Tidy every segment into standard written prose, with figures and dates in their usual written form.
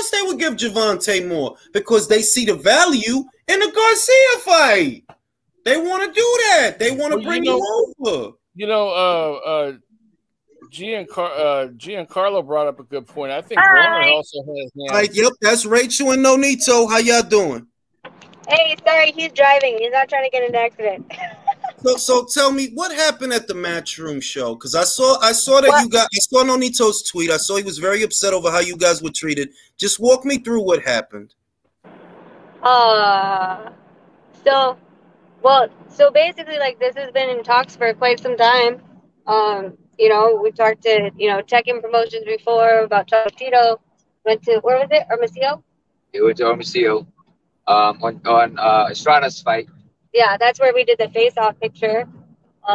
course they would give Javante more because they see the value in the Garcia fight. They want to do that. They want to bring you over. You know, Giancarlo brought up a good point. I think Warner also has now. Yep, that's Rachel and Nonito. How y'all doing? Hey, sorry, he's driving. He's not trying to get in an accident. So tell me what happened at the Matchroom show, because I saw that I saw Nonito's tweet. I saw he was very upset over how you guys were treated. Just walk me through what happened. So basically, like, this has been in talks for quite some time. You know, we talked to Tekken Promotions before about Chocolatito. Went to, where was it? Hermosillo? It went to Hermosillo. On Estrada's fight. Yeah, that's where we did the face-off picture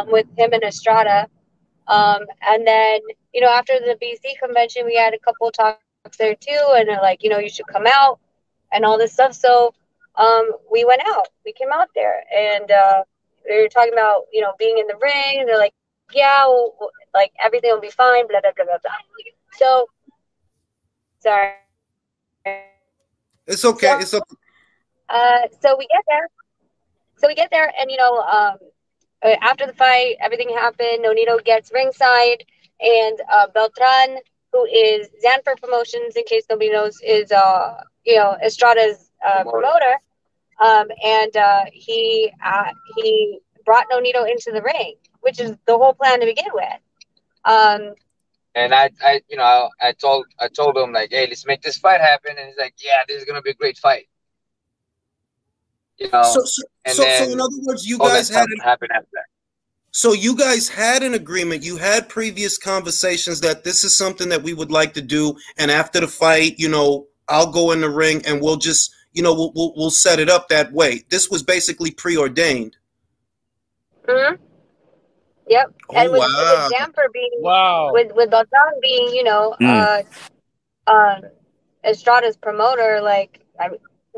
with him and Estrada. And then, after the BC convention, we had a couple talks there too, and they're like, you should come out and all this stuff. So we went out. We came out there, and we were talking about, being in the ring. And they're like, yeah, like, everything will be fine, blah, blah, blah, blah, blah. So, sorry. It's okay. It's okay. So we get there, and after the fight, everything happened. Nonito gets ringside, and Beltran, who is Zanfer Promotions, in case nobody knows, is Estrada's promoter, and he brought Nonito into the ring, which is the whole plan to begin with. And I told him, like, hey, let's make this fight happen, and he's like, yeah, this is gonna be a great fight. So in other words, you guys had happen after that. So you guys had an agreement. You had previous conversations that this is something that we would like to do, and after the fight, I'll go in the ring and we'll just, we'll set it up that way. This was basically preordained. Mm-hmm. Yep. And with Zamper being, with Beltran being, Estrada's promoter, like,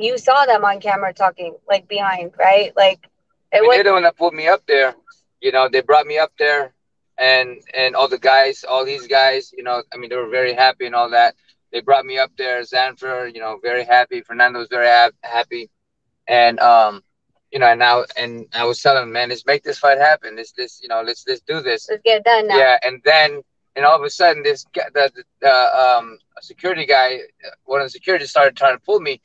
you saw them on camera talking, like, behind, right? Like, they're the one that put me up there. They brought me up there, and all these guys, they were very happy and all that. They brought me up there. Zanfer, very happy. Fernando was very happy, and and I was telling him, man, let's make this fight happen. Let's do this. Let's get it done now. Yeah, and all of a sudden, the security guy, one of the security started trying to pull me.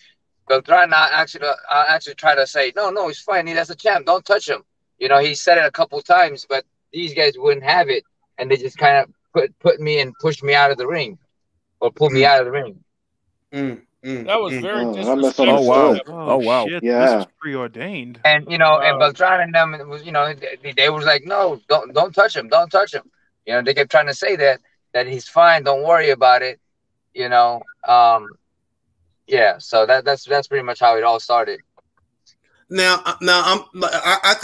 Beltran actually tried to say, no, he's fine. That's a champ. Don't touch him. He said it a couple times, but these guys wouldn't have it, and they just kind of put me and pushed me out of the ring, or pulled me out of the ring. That was very disrespectful. Oh wow! Shit, yeah, this was preordained. And and Beltran and them was, they was like, no, don't touch him, don't touch him. They kept trying to say that he's fine, don't worry about it. Yeah, so that's pretty much how it all started. Now I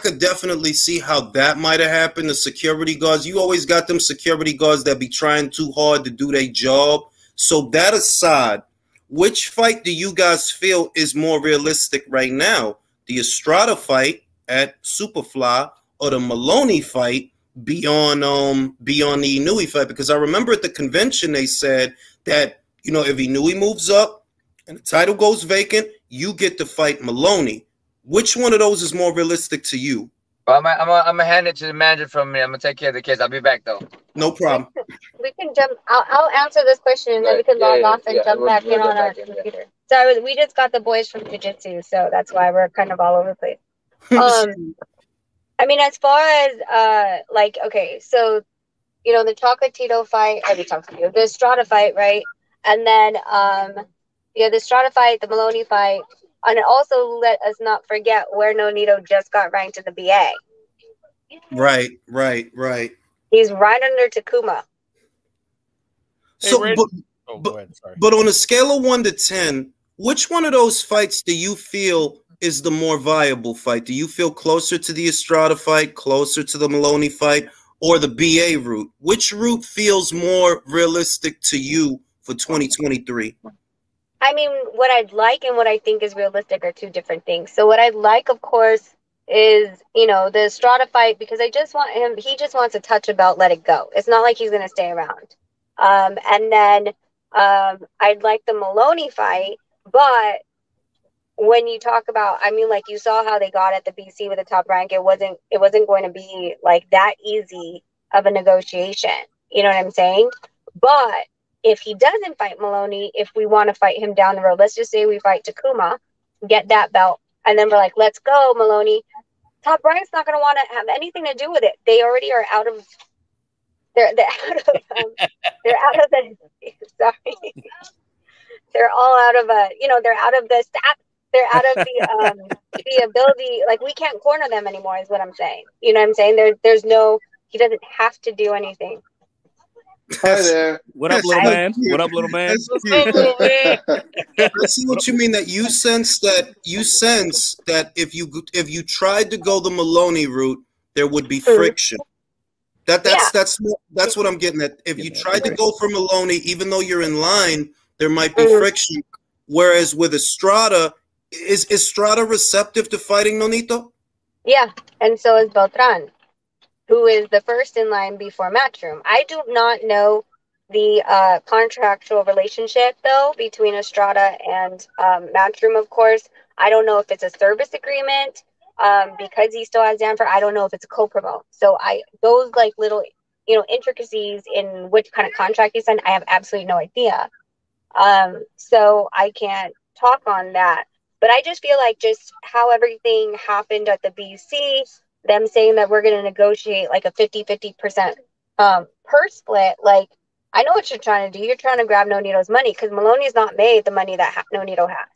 could definitely see how that might have happened. The security guards, you always got them security guards that be trying too hard to do their job. So that aside, which fight do you guys feel is more realistic right now? The Estrada fight at Superfly or the Maloney fight beyond the Inoue fight? Because I remember at the convention they said that if Inoue moves up and the title goes vacant, you get to fight Maloney. Which one of those is more realistic to you? Well, I'm gonna hand it to the manager from me. I'm gonna take care of the kids. I'll be back though. No problem. We can jump. I'll answer this question, and then we can log off and jump back in on our computer. So we just got the boys from jiu-jitsu, so that's why we're kind of all over the place. I mean, as far as okay, so the Chocolatito fight, the Estrada fight, right? And then the Estrada fight, the Maloney fight. And also, let us not forget where Nonito just got ranked in the BA. Right. He's right under Takuma. So, but on a scale of 1 to 10, which one of those fights do you feel is the more viable fight? Do you feel closer to the Estrada fight, closer to the Maloney fight, or the BA route? Which route feels more realistic to you for 2023? I mean, what I'd like and what I think is realistic are two different things. So what I'd like, of course, is, the Estrada fight, because I just want he just wants to touch a belt, let it go. It's not like he's going to stay around. And then I'd like the Maloney fight, but when you talk about, I mean, like you saw how they got at the BC with the top rank, it wasn't going to be like that easy of a negotiation. You know what I'm saying? But if he doesn't fight Maloney, if we want to fight him down the road, let's just say we fight Takuma, get that belt, and then we're like, let's go, Maloney. Top rank's not going to want to have anything to do with it. They already are out of. They're out of. They're out of the. Sorry. They're all out of they're out of the staff. They're out of the ability. Like, we can't corner them anymore, is what I'm saying. You know what I'm saying? There's no. He doesn't have to do anything. Hi there. What up, little man? What up, little man? I see what you mean. That you sense that if you tried to go the Maloney route, there would be friction. That's what I'm getting at. If you tried to go for Maloney, even though you're in line, there might be friction. Whereas with Estrada, is Estrada receptive to fighting Nonito? Yeah, and so is Beltran, who is the first in line before Matchroom. I do not know the contractual relationship, though, between Estrada and Matchroom, of course. I don't know if it's a service agreement because he still has Danfer. I don't know if it's a co-promote. So those like little, intricacies in which kind of contract he signed, I have absolutely no idea. So I can't talk on that. But I just feel like just how everything happened at the BC, them saying that we're going to negotiate like a 50-50% per split, like, I know what you're trying to do. You're trying to grab Nonito's money because Maloney's not made the money that Nonito has.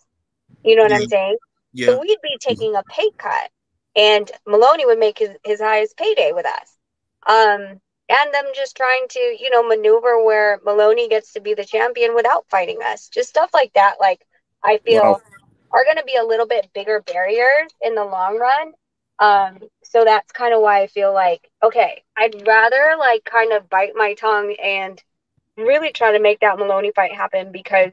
You know what I'm saying? Yeah. So we'd be taking a pay cut, and Maloney would make his highest payday with us. And them just trying to, maneuver where Maloney gets to be the champion without fighting us. Just stuff like that, like, I feel are going to be a little bit bigger barriers in the long run. So that's kind of why I feel like, okay, I'd rather like kind of bite my tongue and really try to make that Maloney fight happen, because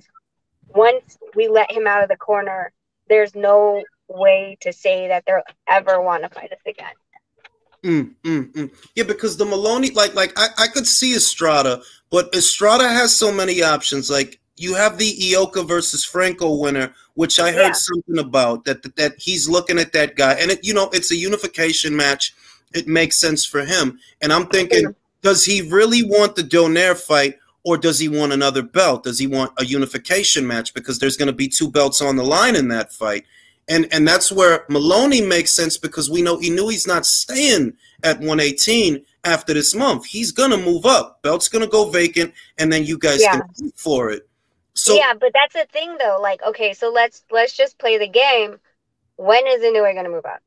once we let him out of the corner, there's no way to say that they'll ever want to fight us again. Yeah, because the Maloney, like I could see Estrada, but Estrada has so many options. Like, you have the Ioka versus Franco winner, which I heard something about that he's looking at that guy, and it's a unification match. It makes sense for him, and I'm thinking, does he really want the Donaire fight, or does he want another belt? Does he want a unification match, because there's going to be 2 belts on the line in that fight? And that's where Maloney makes sense, because we know he's not staying at 118 after this month. He's going to move up. Belt's going to go vacant, and then you guys can compete for it. So yeah, but that's the thing, though. Like, okay, so let's just play the game. When is Inoue going to move up?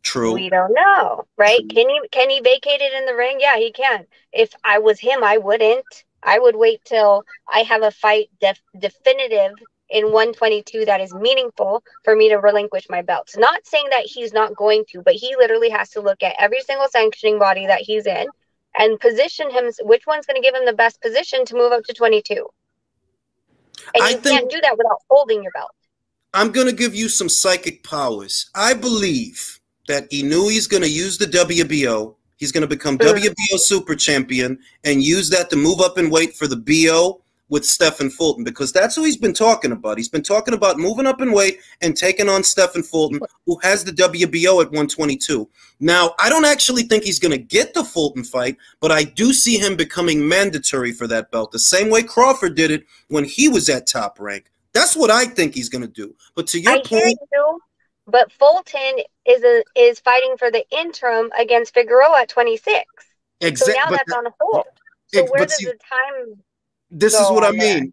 True. We don't know, right? True. Can he vacate it in the ring? Yeah, he can. If I was him, I wouldn't. I would wait till I have a fight definitive in 122 that is meaningful for me to relinquish my belts. Not saying that he's not going to, but he literally has to look at every single sanctioning body that he's in and position him, which one's going to give him the best position to move up to 22. And you can't do that without holding your belt. I'm going to give you some psychic powers. I believe that Inouye's going to use the WBO. He's going to become WBO super champion and use that to move up in weight for the BO with Stephen Fulton, because that's who he's been talking about. He's been talking about moving up in weight and taking on Stephen Fulton, who has the WBO at 122. Now, I don't actually think he's going to get the Fulton fight, but I do see him becoming mandatory for that belt, the same way Crawford did it when he was at Top Rank. That's what I think he's going to do. But to your point, but Fulton is fighting for the interim against Figueroa at 26. Exactly. So now that's on hold. So where does the time? This is what I mean.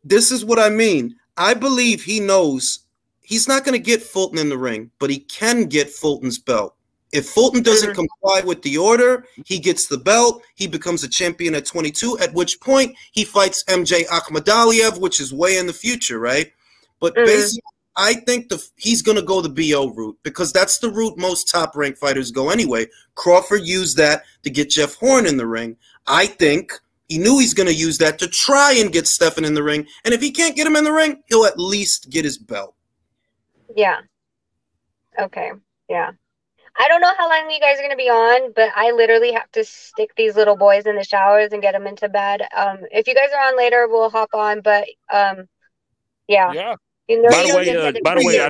This is what I mean. I believe he knows he's not going to get Fulton in the ring, but he can get Fulton's belt. If Fulton doesn't comply with the order, he gets the belt. He becomes a champion at 22, at which point he fights MJ Akhmadaliev, which is way in the future, right? But basically, I think he's going to go the BO route, because that's the route most top-ranked fighters go anyway. Crawford used that to get Jeff Horn in the ring. I think he knew he's going to use that to try and get Stephen in the ring. And if he can't get him in the ring, he'll at least get his belt. Yeah. Okay. Yeah. I don't know how long you guys are gonna be on, but I literally have to stick these little boys in the showers and get them into bed. If you guys are on later, we'll hop on. But yeah. Yeah. You know, By the way,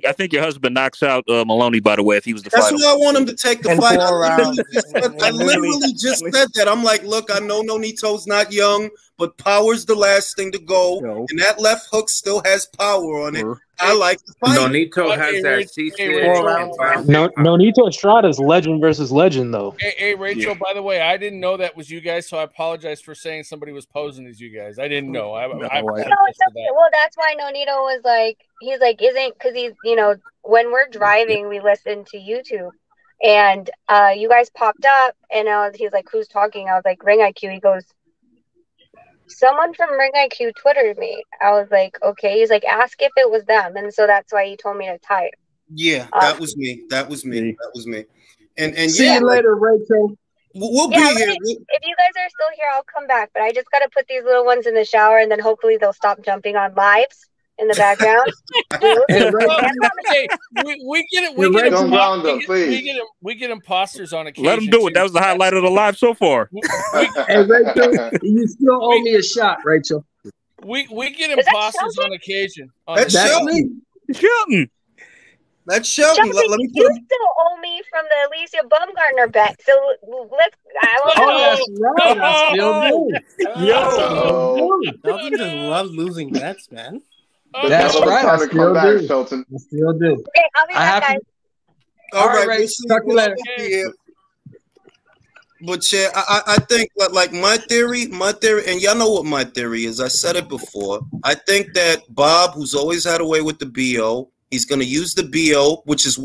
I think your husband knocks out Maloney. By the way, if he was the That's fighter. why I want him to take the In fight. 4 rounds. I literally just said that. I'm like, look, I know Nonito's not young, but power's the last thing to go, and that left hook still has power on it. I like the fight. Nonito has that Nonito Estrada is legend versus legend, though. Hey, Rachel, by the way, I didn't know that was you guys, so I apologize for saying somebody was posing as you guys. I didn't know. Well, that's why Nonito was like, he's like, because he's, when we're driving, we listen to YouTube. And you guys popped up, and he's like, who's talking? I was like, Ring IQ. He goes, someone from Ring IQ Twittered me. I was like, okay. He's like, ask if it was them. And so that's why he told me to type. Yeah, that was me. That was me. And see you later, Rachel. We'll be here. If you guys are still here, I'll come back. But I just got to put these little ones in the shower, and then hopefully they'll stop jumping on lives in the background. We get imposters on occasion. Let them do it. That was the highlight of the live so far. Hey, Rachel, you still owe me a shot, Rachel. We get imposters on occasion. That's Shelton. That's Shelton. Let me you still owe me from the Alicia Baumgartner bet. So let's. Shelton just loves losing bets, man. That's right. I still do. Shelton. I still do. Okay, I'll be back, guys. All right, Rachel. Talk to you later. But yeah, I think like my theory, and y'all know what my theory is. I said it before. I think that Bob, who's always had a way with the BO, he's going to use the BO, which is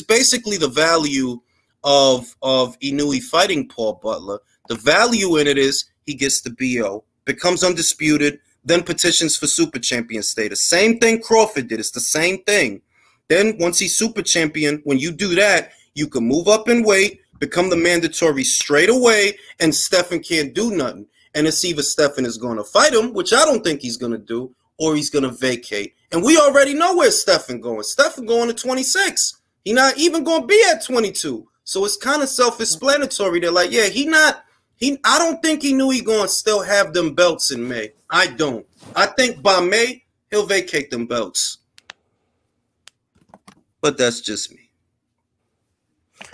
basically the value of Inoue fighting Paul Butler. The value in it is he gets the BO, becomes undisputed, then petitions for super champion status. Same thing Crawford did. It's the same thing. Then once he's super champion, when you do that, you can move up in weight, become the mandatory straight away, and Stephan can't do nothing. And it's either Stephan is going to fight him, which I don't think he's going to do, or he's going to vacate. And we already know where Stephan going. Stephan going to 26. He's not even going to be at 22. So it's kind of self-explanatory. They're like, yeah, I don't think he knew he going to still have them belts in May. I don't. I think by May, he'll vacate them belts. But that's just me.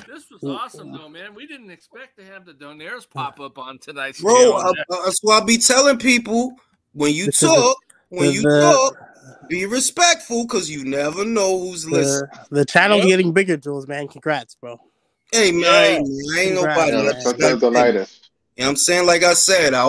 This was awesome, though, man. We didn't expect to have the Donaires pop up on tonight's show. Bro, that's why I be telling people, when you talk, be respectful, because you never know who's listening. The channel's getting bigger, Jules, man. Congrats, bro. Hey, man, ain't nobody. Yeah, sometimes the lightest. You know what I'm saying? Like I said, I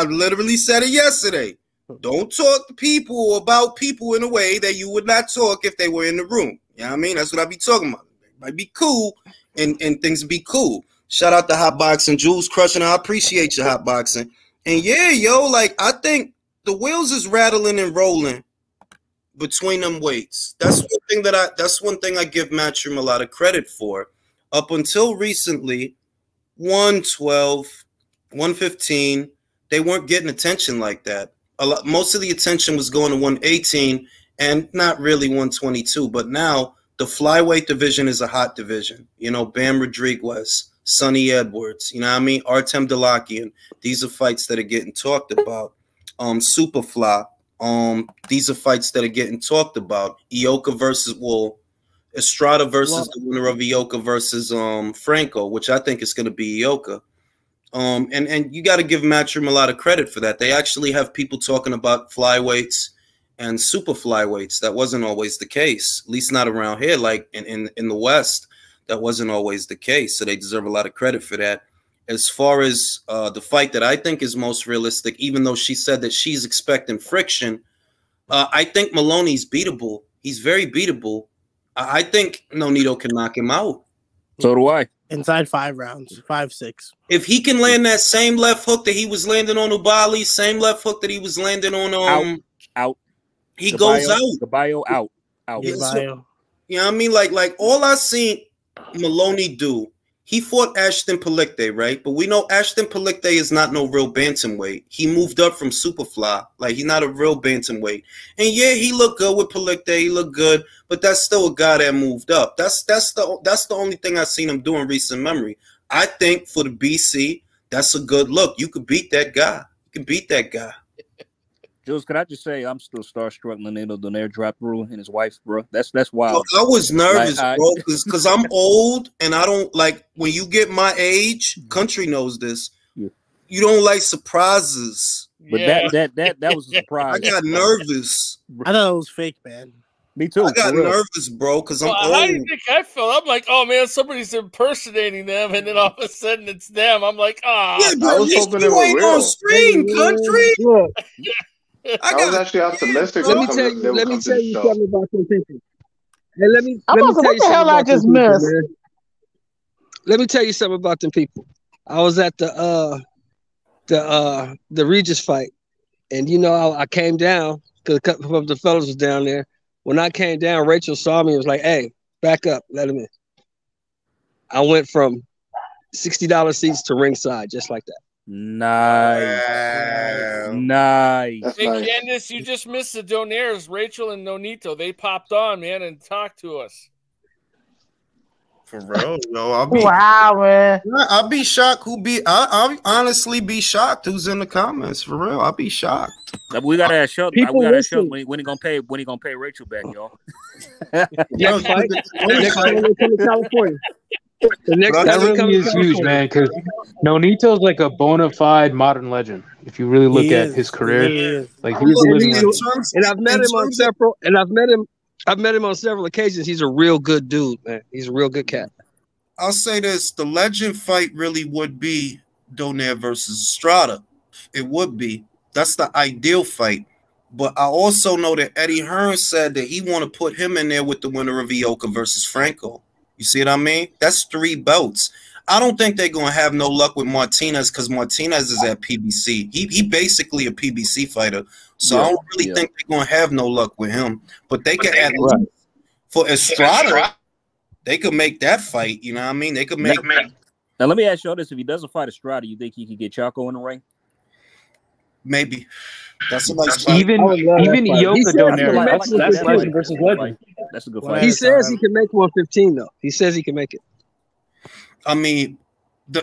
literally said it yesterday. Don't talk to people about people in a way that you would not talk if they were in the room. You know what I mean? That's what I be talking about. It might be cool and things be cool. Shout out to Hot Boxing, Jules crushing. I appreciate your Hot Boxing. And yeah, yo, like I think the wheels is rattling and rolling between them weights. That's one thing I give Matchroom a lot of credit for. Up until recently, 112, 115, they weren't getting attention like that. Most of the attention was going to 118 and not really 122. But now the flyweight division is a hot division. You know, Bam Rodriguez, Sonny Edwards, you know what I mean? Artem Dalakian. These are fights that are getting talked about. Superfly. These are fights that are getting talked about. Ioka versus Estrada versus the winner of Ioka versus Franco, which I think is going to be Ioka. And you got to give Matchroom a lot of credit for that. They actually have people talking about flyweights and super flyweights. That wasn't always the case, at least not around here. Like in the West, that wasn't always the case. So they deserve a lot of credit for that. As far as the fight that I think is most realistic, even though she said that she's expecting friction, I think Maloney's beatable. He's very beatable. I think Nonito can knock him out. So do I. Inside 5 rounds, 5-6. If he can land that same left hook that he was landing on Ubali, same left hook that he was landing on out. He goes out. The bio out. Yeah, so, you know what I mean? Like all I seen Maloney do He fought Ashton Palikte, right? But we know Ashton Palikte is not no real bantamweight. He moved up from Superfly. Like, he's not a real bantamweight. And yeah, he looked good with Palikte. He looked good, but that's still a guy that moved up. That's the only thing I've seen him do in recent memory. I think for the BC, that's a good look. You could beat that guy. You can beat that guy. Jules, could I just say I'm still starstruck. Nonito Donaire dropped through and his wife, bro. That's wild. I was nervous, bro, because I'm old and I don't like when you get my age. Country knows this. Yeah. You don't like surprises. But that was a surprise. I got nervous. I thought it was fake, man. Me too. I got nervous, bro, because I'm old. How do you think I felt? I'm like, oh man, somebody's impersonating them, and then all of a sudden it's them. I'm like, ah. Yeah, bro, you ain't on screen, Country. I was actually optimistic. Let me tell you something about some people. And let me tell you what the hell I just missed? Let me tell you something about them people. I was at the Regis fight, and you know I came down because a couple of the fellas was down there. When I came down, Rachel saw me and was like, "Hey, back up, let him in." I went from $60 seats to ringside, just like that. Nice. Hey, Candace, you just missed the Donaires, Rachel and Nonito. They popped on, man, and talked to us. For real, yo. I'll be shocked I'll honestly be shocked who's in the comments. For real, I'll be shocked. We gotta ask Shelton. We gotta ask Shelton when he gonna pay Rachel back, y'all. Next time we come to California. That really is huge, man, because Nonito's like a bona fide modern legend. If you really look at his career, like he's living. And I've met him on several. And I've met him on several occasions. He's a real good dude, man. He's a real good cat. I'll say this: the legend fight really would be Donaire versus Estrada. It would be. That's the ideal fight. But I also know that Eddie Hearn said that he want to put him in there with the winner of Ioka versus Franco. You see what I mean? That's 3 belts. I don't think they're going to have no luck with Martinez because Martinez is at PBC. He basically a PBC fighter. So I don't really think they're going to have no luck with him. But they could add for Estrada, they could make that fight. You know what I mean? They could make. Now, let me ask you this. If he doesn't fight Estrada, you think he could get Chaco in the ring? Maybe. That's a nice fight. Even Ioka Donaire. That's legend versus legend. That's a good fight. He says he can make 115, though. He says he can make it. I mean,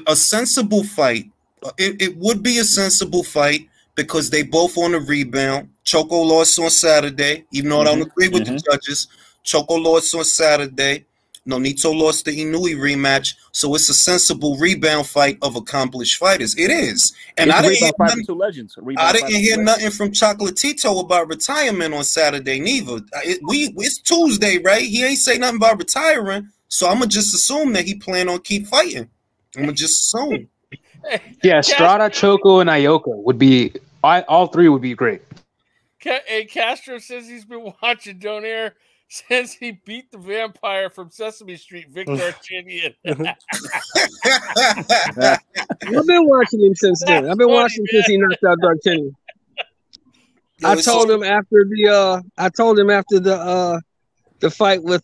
a sensible fight. It would be a sensible fight because they both on the rebound. Choco lost on Saturday, even though I don't agree with the judges. Choco lost on Saturday. Nonito lost the Inui rematch. So it's a sensible rebound fight of accomplished fighters. It is. And I didn't hear nothing from Chocolatito about retirement on Saturday neither. It's Tuesday, right? He ain't say nothing about retiring. So I'm going to just assume that he plan on keep fighting. I'm going to just assume. Yeah, Estrada, Choco, and Ioka would be – all 3 would be great. Hey, Castro says he's been watching Donaire since he beat the vampire from Sesame Street, Victor Archinian. I've been watching him since then. I've been watching him since he knocked out Archinian. I told him after the fight with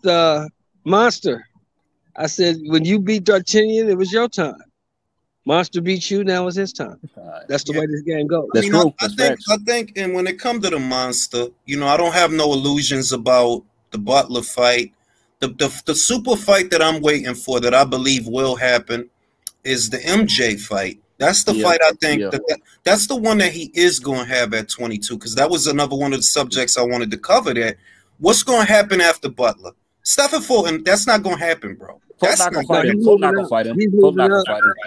Monster. I said, when you beat Darchinian, it was your time. Monster beat you, now it's his time. That's the way this game goes. That's true. I think, and when it comes to the Monster, you know, I don't have no illusions about the Butler fight. The super fight that I'm waiting for, that I believe will happen, is the MJ fight. That's the fight I think that's the one that he is going to have at 22, because that was another one of the subjects I wanted to cover. That what's going to happen after Butler? Stephen Fulton, that's not going to happen, bro. That's not going to fight him.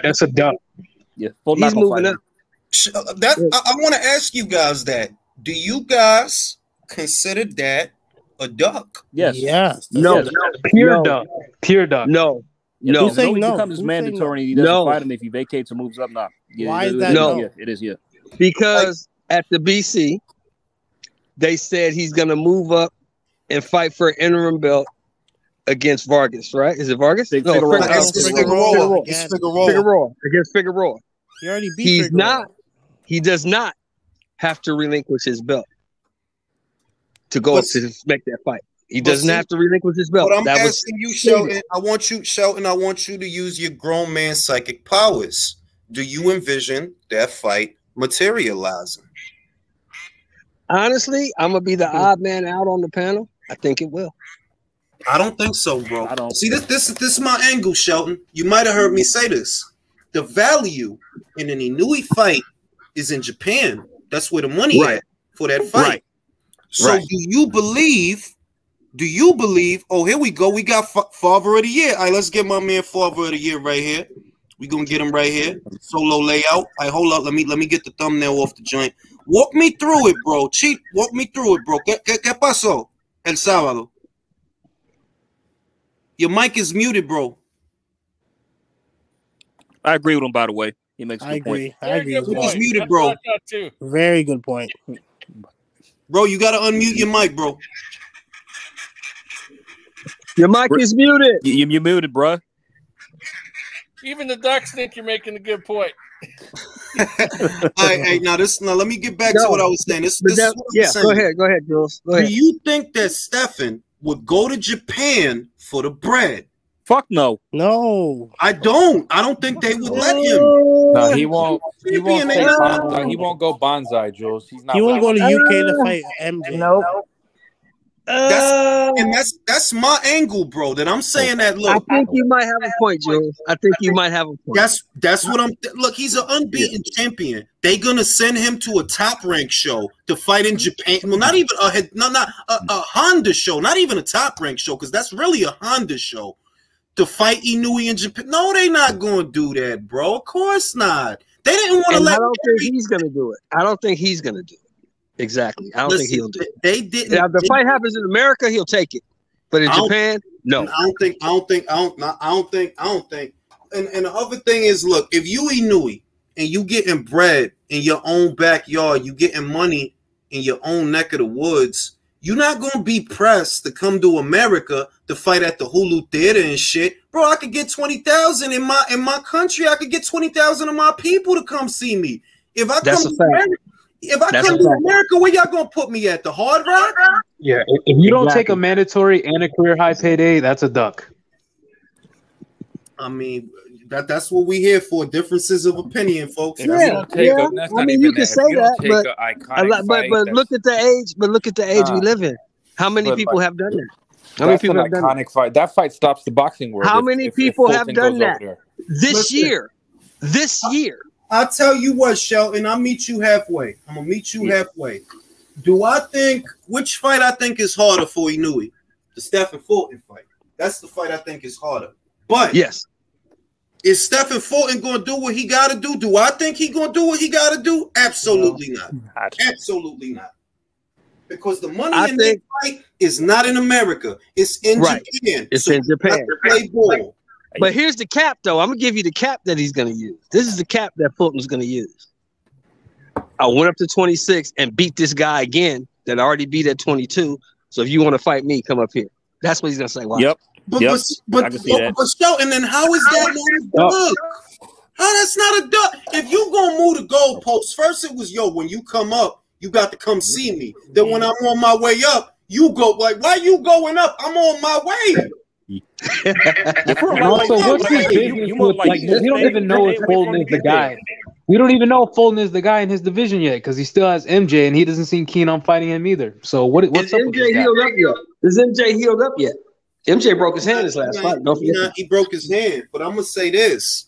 That's a dub. Yeah, he's moving up. I want to ask you guys that. Do you guys consider that a duck? Yes. Yes. No. Pure duck. Pure duck. No. No. Who's saying no? Becomes mandatory. He doesn't fight him if he vacates or moves up. Nah. Why is that? No. Yeah, it is. Yeah. Because at the BC, they said he's going to move up and fight for an interim belt against Vargas, right? Is it Vargas? Figueroa. Against Figueroa. He already beat Figueroa. He does not have to relinquish his belt to go to make that fight. He doesn't have to relinquish his belt. But I'm asking you, Shelton. I want you to use your grown man psychic powers. Do you envision that fight materializing? Honestly, I'm gonna be the odd man out on the panel. I think it will. I don't think so, bro. I don't. See, this is my angle, Shelton. You might have heard me say this. The value in an Inoue fight is in Japan. That's where the money is for that fight. Right. So do you believe? Oh, here we go. We got Father of the Year. All right, let's get my man Father of the Year right here. We gonna get him right here. Solo layout. All right, hold up. Let me get the thumbnail off the joint. Walk me through it, bro. Cheat. Walk me through it, bro. ¿Qué pasó el sábado? Your mic is muted, bro. I agree with him, by the way. He makes a good point. I agree. It's muted, bro. Very good point. Bro, you gotta unmute your mic, bro. Your mic is muted. You're muted, bro. Even the Ducks think you're making a good point. All right, now let me get back to what I was saying. This is what I'm saying. Go ahead, Jules. Go ahead. Do you think that Stephen would go to Japan for the bread? Fuck no. No. I don't think they would let him. No, he won't. He won't go bonsai, Jules. He's not. He won't go to UK to fight MJ. Nope. That's my angle, bro. That I'm saying that. Look, I think you might have a point, Jules. I think you might have a point. That's what I'm. Look, he's an unbeaten champion. They gonna send him to a top rank show to fight in Japan. Well, not even a Honda show, not even a top rank show, because that's really a Honda show. To fight Inoue in Japan. No, they not gonna do that, bro. Of course not. They didn't want to let. I don't think he's gonna do it. I don't think he's gonna do it. Exactly. I don't think he'll do it. They didn't. Now, if the fight happens in America, he'll take it. But in Japan, no. I don't think. And the other thing is, look, if you Inoue and you getting bread in your own backyard, you getting money in your own neck of the woods, you're not gonna be pressed to come to America to fight at the Hulu Theater and shit, bro. I could get 20,000 in my country. I could get 20,000 of my people to come see me. If I come to America, where y'all gonna put me at? The Hard Rock? Yeah, if you don't take a mandatory and a career high payday, that's a duck. I mean, that's what we here for. Differences of opinion, folks. I mean, you can say that, but look at the age. But look at the age we live in. How many people have done that? How many people have done that? Fight. That fight stops the boxing world. How many people have done that this year? This year. I'll tell you what, Shelton. I'll meet you halfway. I'm gonna meet you halfway. Do I think which fight I think is harder for Inoue? The Stephen Fulton fight. That's the fight I think is harder. But yes. Is Stephen Fulton going to do what he got to do? Do I think he's going to do what he got to do? Absolutely not. Absolutely not. Because the money in that fight is not in America. It's in Japan. It's in Japan. Play ball. But here's the cap, though. I'm going to give you the cap that he's going to use. This is the cap that Fulton's going to use. I went up to 26 and beat this guy again that I already beat at 22. So if you want to fight me, come up here. That's what he's going to say. Wow. Yep. But Shelton, then how is that not a duck? How that's not a duck? If you gonna move the goalposts, first it was when you come up, you got to come see me. Then when I'm on my way up, you go like, why you going up? I'm on my way. And also, what's his business with, like, we don't even know if Fulton is the guy. We don't even know if Fulton is the guy in his division yet because he still has MJ and he doesn't seem keen on fighting him either. So what's up with this guy? Is MJ healed up yet? MJ broke his hand his last fight. Don't forget. He broke his hand, but I'm gonna say this: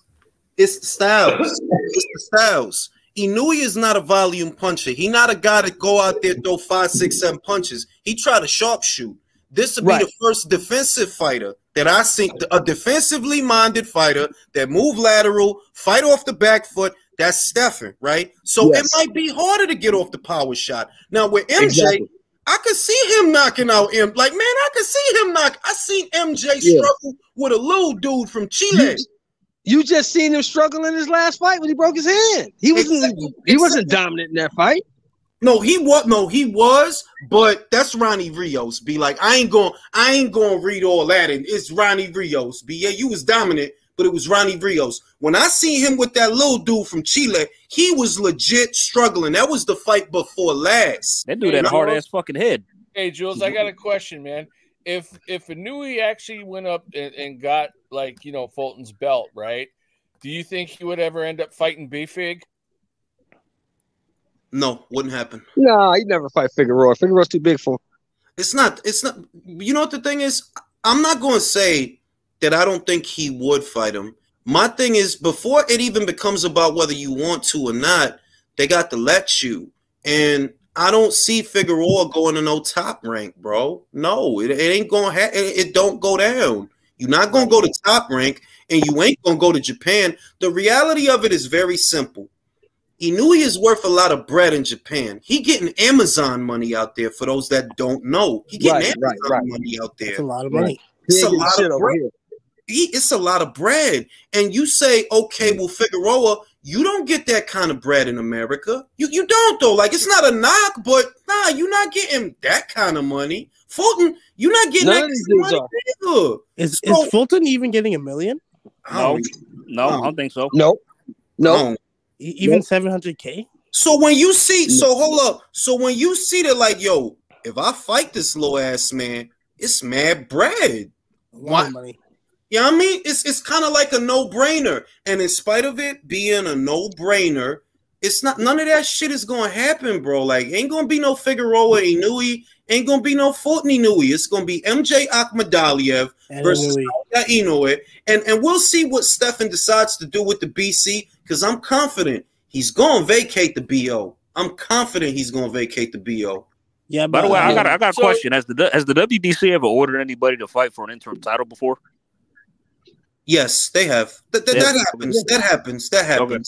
it's the styles. It's the styles. Inoue is not a volume puncher. He not a guy to go out there throw 5, 6, 7 punches. He try to sharpshoot. This would be the first defensive fighter that I see, a defensively minded fighter that move lateral, fight off the back foot. That's Stephen, right? So it might be harder to get off the power shot. Now with MJ. I could see him knocking out him. Like, man, I could see him knock. I seen MJ struggle with a little dude from Chile. You just seen him struggle in his last fight when he broke his hand. He wasn't dominant in that fight. No, he was, but that's Ronnie Rios. Be like, I ain't gonna read all that. And it's Ronnie Rios. Be you was dominant, but it was Ronnie Rios. When I see him with that little dude from Chile, he was legit struggling. That was the fight before last. That dude had a hard ass fucking head. Hey, Jules, I got a question, man. if Inouye actually went up and got like Fulton's belt, right? Do you think he would ever end up fighting B-Fig? No, wouldn't happen. No, he'd never fight Figueroa. Figueroa's too big for him. It's not. You know what the thing is? I'm not going to say that I don't think he would fight him. My thing is, before it even becomes about whether you want to or not, they got to let you. And I don't see Figueroa going to no top rank, bro. No, it ain't going to happen. It don't go down. You're not going to go to top rank, and you ain't going to go to Japan. The reality of it is very simple. Inouye is worth a lot of bread in Japan. He getting Amazon money out there. For those that don't know, he getting Amazon money out there. That's a lot of money. It's a lot of bread. It's a lot of bread. And you say, okay, well, Figueroa, you don't get that kind of bread in America. You don't, though. Like, it's not a knock, but nah, you're not getting that kind of money. Fulton, you're not getting that kind of money either. Is Fulton even getting $1 million? No, I don't think so. No. Even 700K. So when you see, hold up. So when you see that, like, yo, if I fight this little ass man, it's mad bread. A lot of money. You know what I mean? It's kind of like a no-brainer. And in spite of it being a no-brainer, it's not, none of that shit is going to happen, bro. Like, ain't going to be no Figueroa Inouye, ain't going to be no Fulton Inouye. It's going to be MJ Akhmadaliev versus Inoue. And we'll see what Stephen decides to do with the BC, because I'm confident he's going to vacate the BO. I'm confident he's going to vacate the BO. Yeah. By the way, I got a question. Has the WBC ever ordered anybody to fight for an interim title before? Yes, they have. That happens. That happens. Okay.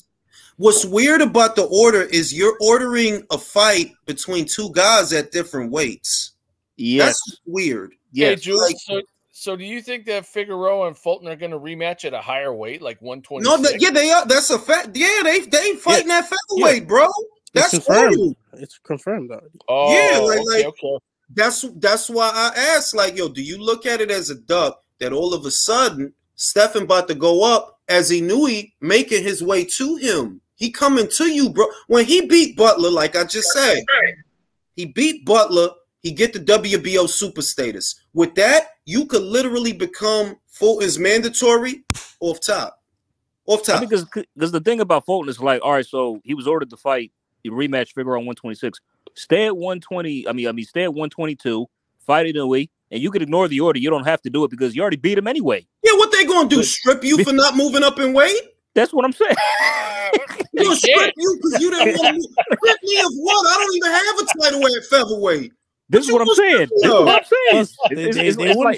What's weird about the order is you're ordering a fight between two guys at different weights. Yes. That's weird. Yes. Hey, Jules, so do you think that Figueroa and Fulton are going to rematch at a higher weight, like 126? No, they are. That's a fact. Yeah, they ain't fighting that featherweight, bro. That's confirmed. It's confirmed already. Oh, yeah, okay. That's why I asked, like, yo, do you look at it as a duck that all of a sudden Stephen about to go up as Inouye making his way to him? He coming to you, bro. When he beat Butler, like I just said, he beat Butler. He get the WBO super status. With that, you could literally become Fulton's mandatory off top. I mean, because the thing about Fulton is like, all right, so he was ordered to fight, he rematch Figueroa on 126. Stay at 120. I mean, stay at 122. Fight Inouye. And you could ignore the order. You don't have to do it because you already beat him anyway. Yeah, what they gonna do? Strip you for not moving up in weight? That's what I'm saying. They gonna strip you because you didn't want to move. Strip me of what? I don't even have a title at featherweight. This is what I'm saying. It's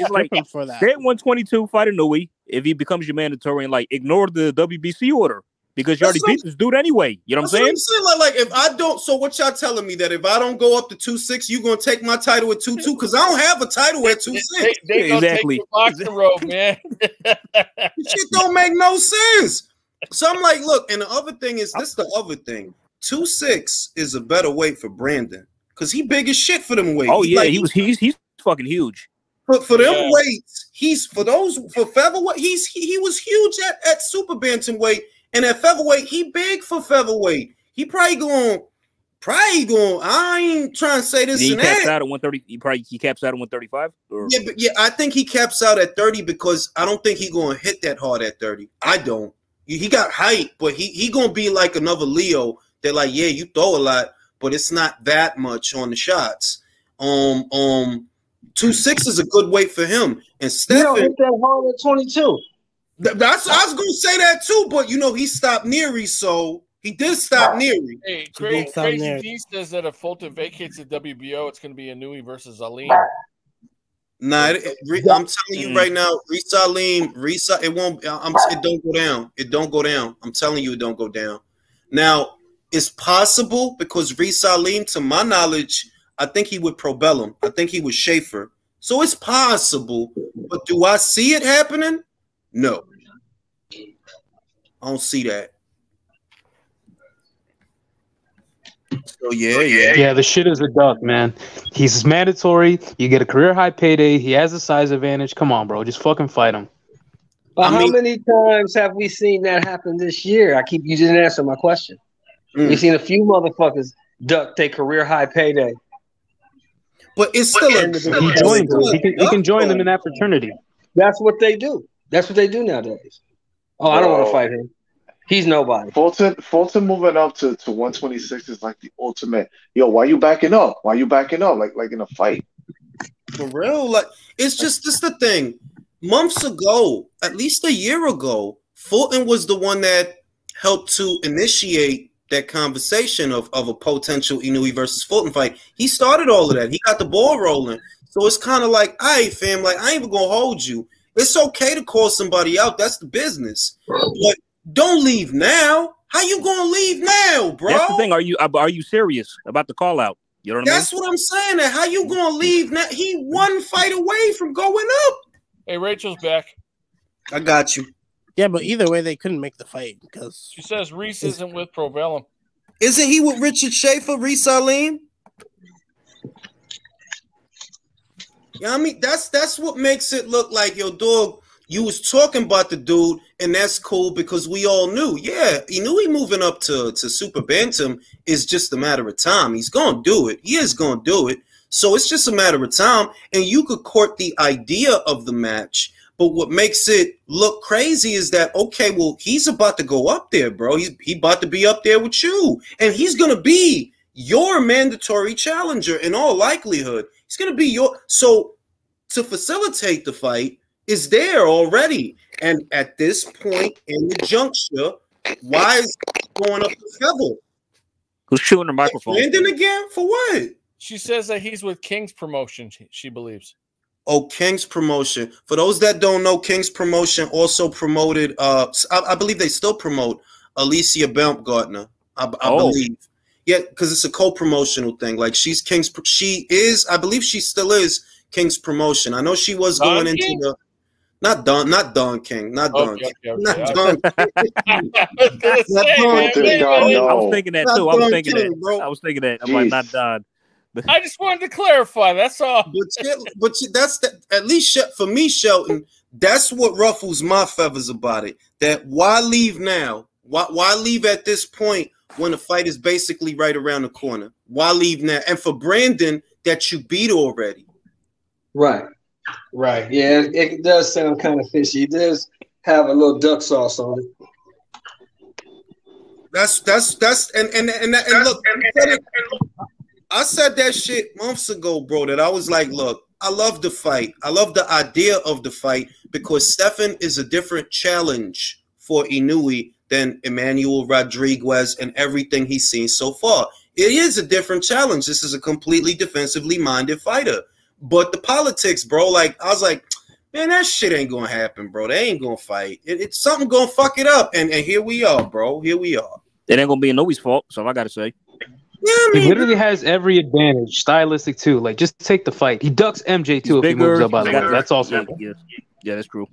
like for that. Stay at 122, fight Inouye. If he becomes your mandatory, and like ignore the WBC order. Because you already beat this dude anyway. You know what I'm saying? Like, if I don't, so what y'all telling me that if I don't go up to 2-6, you gonna take my title at 2-2? Because I don't have a title at 2-6. They gonna take the boxing road, man. Shit don't make no sense. So I'm like, look, and the other thing is, this the other thing. 2-6 is a better weight for Brandon. Because he big as shit for them weights. Oh, yeah, he's fucking huge. For them weights, for featherweight, he was huge at super bantamweight. And at featherweight, he big for featherweight. He probably going. I ain't trying to say this. He caps out at 130. He caps out at 135. Yeah, I think he caps out at 30 because I don't think he going to hit that hard at 30. I don't. He got height, but he going to be like another Leo. That like, yeah, you throw a lot, but it's not that much on the shots. 2-6 is a good weight for him. And Stephen, you don't hit that hard at 22. I was going to say that too, but you know he stopped Neary, so he did stop Neary. Hey, Crazy D says that if Fulton vacates the WBO, it's going to be Inouye versus Aleem. Nah, I'm telling you right now, it won't. It don't go down. It don't go down. I'm telling you, it don't go down. Now it's possible because Aleem, to my knowledge, I think he would Probellum. I think he was Schaefer. So it's possible, but do I see it happening? No, I don't see that. So yeah. The shit is a duck, man. He's mandatory. You get a career high payday. He has a size advantage. Come on, bro, just fucking fight him. But how many times have we seen that happen this year? You didn't answer my question. We've seen a few motherfuckers duck their career high payday. But it's still he joins them. He can join them in that fraternity. That's what they do. That's what they do nowadays. Oh, I don't want to fight him. He's nobody. Fulton moving up to 126 is like the ultimate. Yo, why you backing up? Why you backing up? Like in a fight. For real, like it's just the thing. Months ago, at least a year ago, Fulton was the one that helped to initiate that conversation of a potential Inoue versus Fulton fight. He started all of that. He got the ball rolling. So it's kind of like, all right, fam, like I ain't even gonna hold you. It's okay to call somebody out. That's the business. But don't leave now. How you gonna leave now, bro? That's the thing. Are you serious about the call out? You know what I mean? That's what I'm saying. How you gonna leave now? He one fight away from going up. Hey, Rachel's back. I got you. Yeah, but either way, they couldn't make the fight because She says Reese isn't with Provellum. Isn't he with Richard Schaefer, Reese Salim? Yeah, I mean that's what makes it look like, yo, dog. You was talking about the dude, and that's cool because we all knew. Yeah, he knew he moving up to Super Bantam is just a matter of time. He's gonna do it. He is gonna do it. So it's just a matter of time, and you could court the idea of the match. But what makes it look crazy is that, okay, well, he's about to go up there, bro. He about to be up there with you, and he's gonna be your mandatory challenger in all likelihood. He's gonna be your. So to facilitate the fight is there already, and at this point in the juncture, why is going up the feather? Who's chewing the microphone? Brandon again for what? She says that he's with King's Promotion. She believes. Oh, King's Promotion. For those that don't know, King's Promotion also promoted. I believe they still promote Alicia Baumgartner. I believe. Yeah, because it's a co-promotional thing. Like she's King's. She is. I believe she still is King's Promotion. I know she was Don going King? into the. Not Don King. Not Don King. Not Don King. I was thinking that too. I was thinking that. I'm like, not Don. I just wanted to clarify. That's all. But that's at least for me, Shelton. That's what ruffles my feathers about it. That why leave now? Why leave at this point when the fight is basically right around the corner? Why leave now? And for Brandon, that you beat already. Right. Yeah, it does sound kind of fishy. It does have a little duck sauce on it. That's and look. I said that shit months ago, bro, that I was like, look, I love the fight. I love the idea of the fight because Stefan is a different challenge for Inoue than Emmanuel Rodriguez and everything he's seen so far. It is a different challenge. This is a completely defensively minded fighter. But the politics, bro, like, I was like, man, that shit ain't going to happen, bro. They ain't going to fight. It's something going to fuck it up. And here we are, bro. Here we are. It ain't going to be Inoue's fault, so I got to say. Yeah, I mean, he literally has every advantage, stylistic too. Like, just take the fight. He ducks MJ too if he moves up. By the way, that's also yeah, that's true.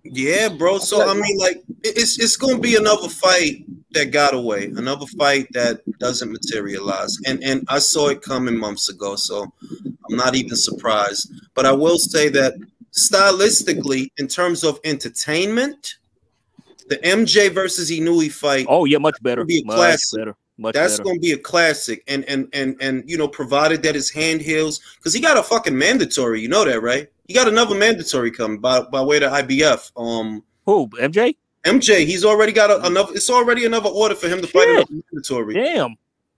Yeah, bro. So I mean, like, it's gonna be another fight that got away, another fight that doesn't materialize, and I saw it coming months ago, so I'm not even surprised. But I will say that stylistically, in terms of entertainment, the MJ versus Inoue fight. Oh yeah, much better. Be a much classic. better. That's going to be a classic, and you know, provided that his hand heals, because he got a fucking mandatory. You know that, right? He got another mandatory coming by way to IBF. Who? MJ? MJ. He's already got another. It's already another order for him to fight another mandatory. Damn.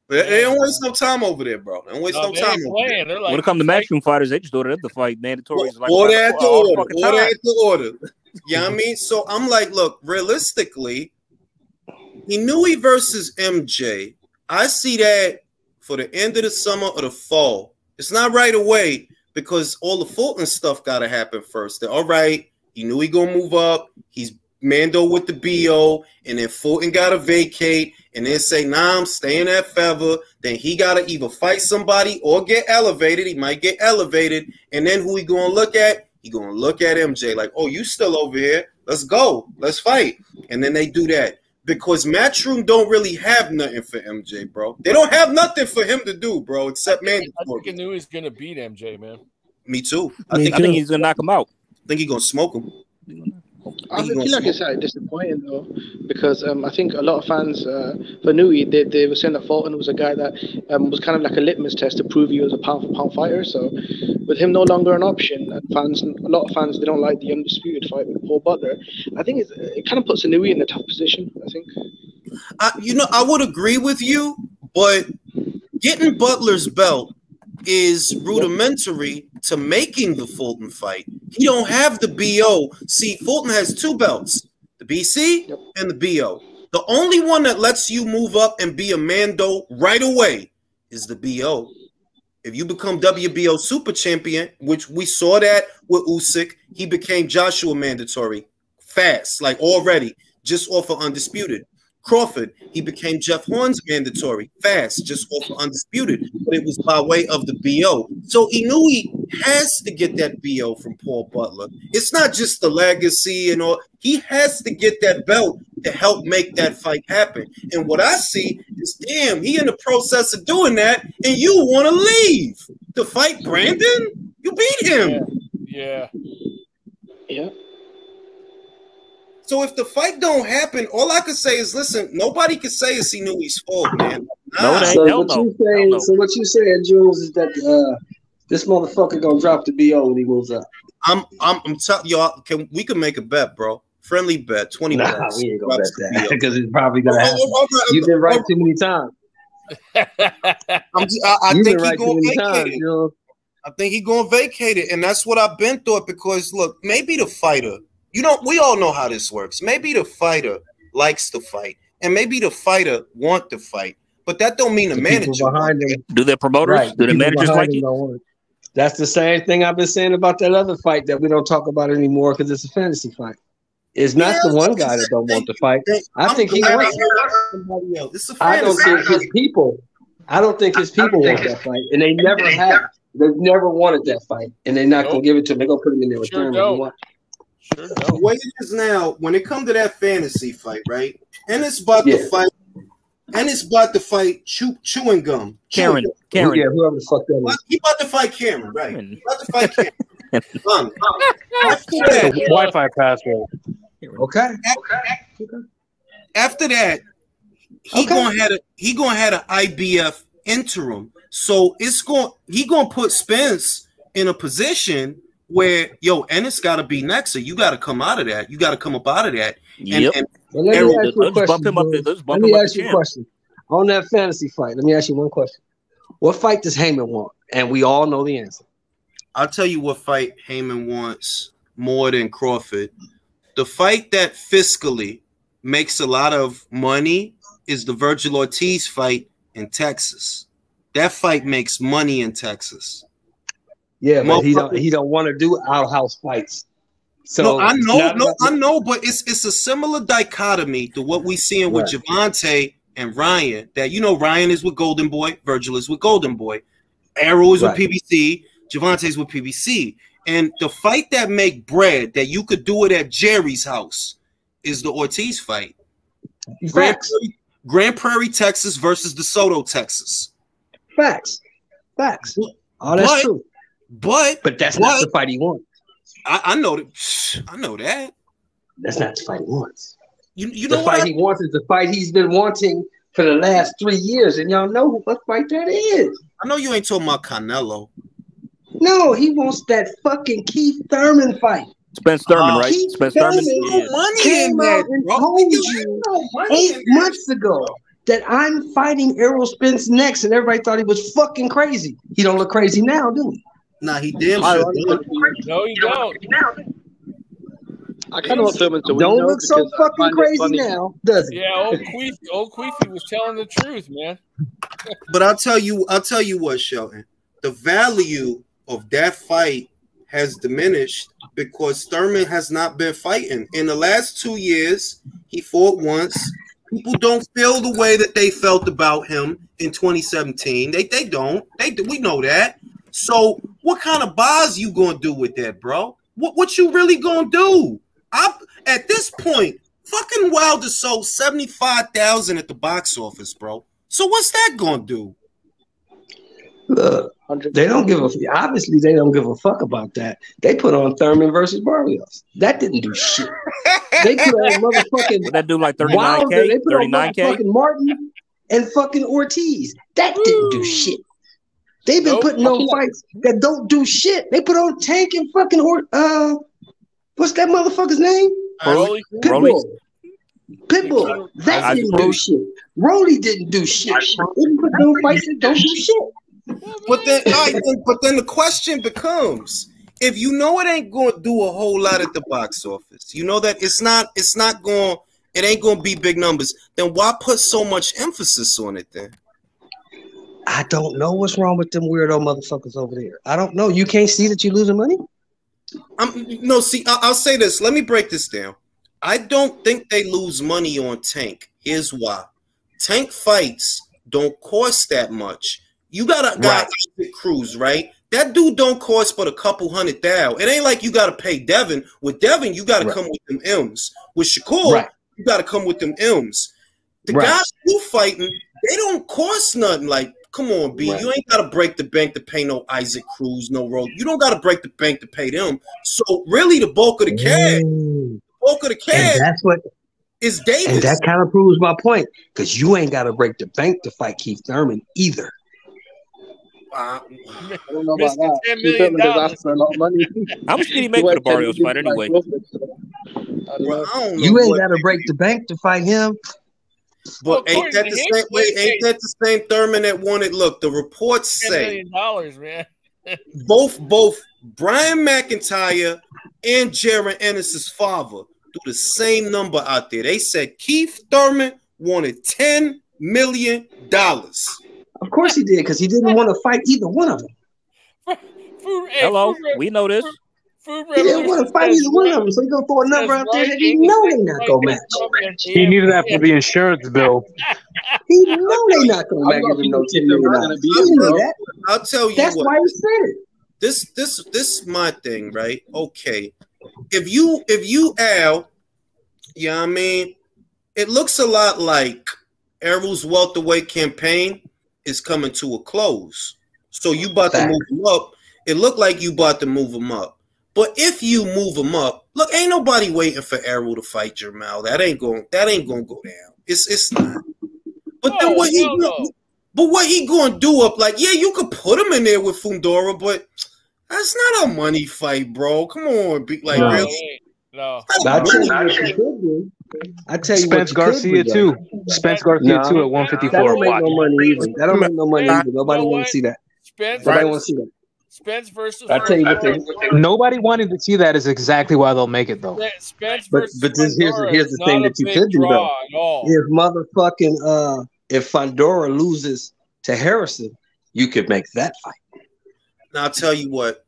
They don't waste no time over there, bro. They don't waste no time over there. Like, when it comes to matchroom fighters, they just order them to fight mandatories. Order at the order. Order at the order. You know what I mean? So I'm like, look, realistically, Inoue versus MJ, I see that for the end of the summer or the fall. It's not right away because all the Fulton stuff got to happen first. They're, all right, Inoue going to move up. He's Mando with the BO, and then Fulton got to vacate and then say, nah, I'm staying at Feather. Then he got to either fight somebody or get elevated. He might get elevated. And then who he going to look at? He going to look at MJ like, oh, you still over here. Let's go. Let's fight. And then they do that. Because Matchroom don't really have nothing for MJ, bro. They don't have nothing for him to do, bro, except mandatory. I think Inoue's going to beat MJ, man. Me too. I think he's going to knock him out. I think he's going to smoke him. I feel like it's disappointing though, because I think a lot of fans for Nui, they were saying that Fulton was a guy that was kind of like a litmus test to prove he was a pound-for-pound fighter. So with him no longer an option, and a lot of fans, they don't like the undisputed fight with Paul Butler. I think it kind of puts Nui in a tough position. I think. I would agree with you, but getting Butler's belt is rudimentary to making the Fulton fight. He don't have the BO. See, Fulton has 2 belts, the BC and the BO. The only one that lets you move up and be a Mando right away is the BO. If you become WBO super champion, which we saw that with Usyk, he became Joshua mandatory fast, like already, just off of undisputed. Crawford, he became Jeff Horn's mandatory fast, just off of undisputed, but it was by way of the BO. So Inoue has to get that BO from Paul Butler. It's not just the legacy and all. He has to get that belt to help make that fight happen. And what I see is, damn, he in the process of doing that, and you want to leave to fight Brandon? You beat him. Yeah. So if the fight don't happen, all I could say is, listen, nobody can say it's Inoue's fault, man. So what you saying, Jules, is that this motherfucker gonna drop the BO when he moves up. I'm telling y'all, we can make a bet, bro. Friendly bet, 20 bucks. We ain't gonna bet that because it's probably gonna happen. You've been right too many times. I think he's gonna vacate it. I think he's gonna vacate it, and that's what I've been thought. Because look, maybe the fighter. We all know how this works. Maybe the fighter likes to fight, and maybe the fighter want to fight, but that don't mean the manager behind him. Do their promoters? Do the managers like it? That's the same thing I've been saying about that other fight that we don't talk about anymore because it's a fantasy fight. It's not the one guy that don't want to fight. I think he wants somebody else. I don't think his people. I don't think his people want that fight, and they never have. They've never wanted that fight, and they're not gonna give it to him. They're gonna put him in there with The way it is now, when it comes to that fantasy fight, right? And it's about to fight, and it's about to fight chewing gum. Karen. Yeah, whoever the fuck that is. He about to fight Cameron, right? He about to fight Cameron. Wi-Fi password. Okay. After that, he gonna have an IBF interim. So he gonna put Spence in a position where Ennis got to be next, so you got to come out of that. You got to come up out of that. Let me ask you a question. On that fantasy fight, let me ask you one question. What fight does Heyman want? And we all know the answer. I'll tell you what fight Heyman wants more than Crawford. The fight that fiscally makes a lot of money is the Virgil Ortiz fight in Texas. That fight makes money in Texas. Yeah, but he don't want to do outhouse fights. So I know, but it's a similar dichotomy to what we seeing with Javante and Ryan. That Ryan is with Golden Boy, Virgil is with Golden Boy, Arrow is with PBC, Javante's with PBC. And the fight that make bread that you could do it at Jerry's house is the Ortiz fight. Grand Prairie, Texas versus DeSoto, Texas. Facts. Oh, that's true. But that's not the fight he wants. I know that. I know that. That's not the fight he wants. You know the fight he wants is the fight he's been wanting for the last 3 years, and y'all know what fight that is. I know you ain't talking about Canelo. No, he wants that fucking Keith Thurman fight. Spence Thurman, right? Spence Thurman came out and told you 8 months ago that I'm fighting Errol Spence next, and everybody thought he was fucking crazy. He don't look crazy now, do he? Nah, he damn sure. No, you don't. I kind of want Thurman to don't look so fucking crazy now, does he? Yeah, old Queefy was telling the truth, man. But I'll tell you what, Shelton. The value of that fight has diminished because Thurman has not been fighting. In the last 2 years, he fought once. People don't feel the way that they felt about him in 2017. They don't. We know that. So what kind of buzz you gonna do with that, bro? What you really gonna do? At this point, fucking Wilder sold 75,000 at the box office, bro. So what's that gonna do? Look, they don't give a obviously they don't give a fuck about that. They put on Thurman versus Barrios. That didn't do shit. They put on motherfucking Would that do like 39K? Wilder. They put on 39K? motherfucking Martin and fucking Ortiz. That didn't do shit. They've been putting on fights that don't do shit. They put on Tank and fucking what's that motherfucker's name? Pitbull. Pitbull. That didn't do shit. Rolly didn't do shit. They put no fights that don't do shit. But then the question becomes, if you know it ain't going to do a whole lot at the box office, you know that it ain't going to be big numbers, then why put so much emphasis on it then? I don't know what's wrong with them weirdo motherfuckers over there. I don't know. You can't see that you're losing money? I'll say this. Let me break this down. I don't think they lose money on Tank. Here's why. Tank fights don't cost that much. You got a guy like Cruz, right? That dude don't cost but a couple $100,000. It ain't like you got to pay Devin. With Devin, you got to come with them M's. With Shakur, you got to come with them M's. The guys who fighting, they don't cost nothing. Like, come on, B. You ain't got to break the bank to pay no Isaac Cruz, no road. You don't got to break the bank to pay them. So really, the bulk of the cash, and that's what is Davis. And that kind of proves my point, because you ain't got to break the bank to fight Keith Thurman either. I don't know about that. Keith Thurman is asking for a lot of money. How much did he make for the Barrios fight anyway? You ain't got to break the bank to fight him. But ain't that the same Thurman that wanted? Look, the reports say $10 million, man. both Brian McIntyre and Jaron Ennis's father do the same number out there. They said Keith Thurman wanted $10 million. Of course he did, because he didn't want to fight either one of them. Hello, we know this. He didn't want to fight either one of them, so he's going to throw a number out there that he know they not going to match. He needed that for the insurance bill. He know they not going to match him no $10 million. I'll tell you That's what. why he said it. This is my thing, right? Okay. If you Al, you know what I mean? It looks a lot like Errol's welterweight campaign is coming to a close. So you about to move him up. It looked like you about to move him up. But if you move him up, look, ain't nobody waiting for Errol to fight Jermell. That ain't going go down. It's not. But then what he going to do up? Like, yeah, you could put him in there with Fundora, but that's not a money fight, bro. Come on, really? No. I tell you Spence Garcia too. Spence Garcia too at 154. That don't make no money either. That don't make no money either. Nobody want to see that. Nobody want to see that. Spence versus. I tell you what, nobody wanted to see that is exactly why they'll make it though. Spence but here's the thing that you could do though. If motherfucking if Fundora loses to Harrison, you could make that fight. Now I'll tell you what.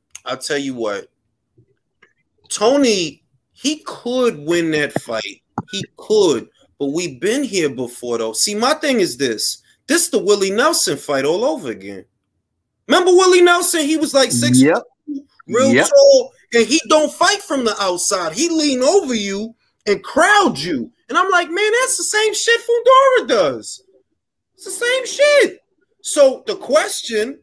Tony, he could win that fight. He could, but we've been here before though. See, my thing is this. This is the Willie Nelson fight all over again. Remember Willie Nelson? He was like 6'2", real tall, and he don't fight from the outside. He lean over you and crowd you. And I'm like, man, that's the same shit Fundora does. It's the same shit. So the question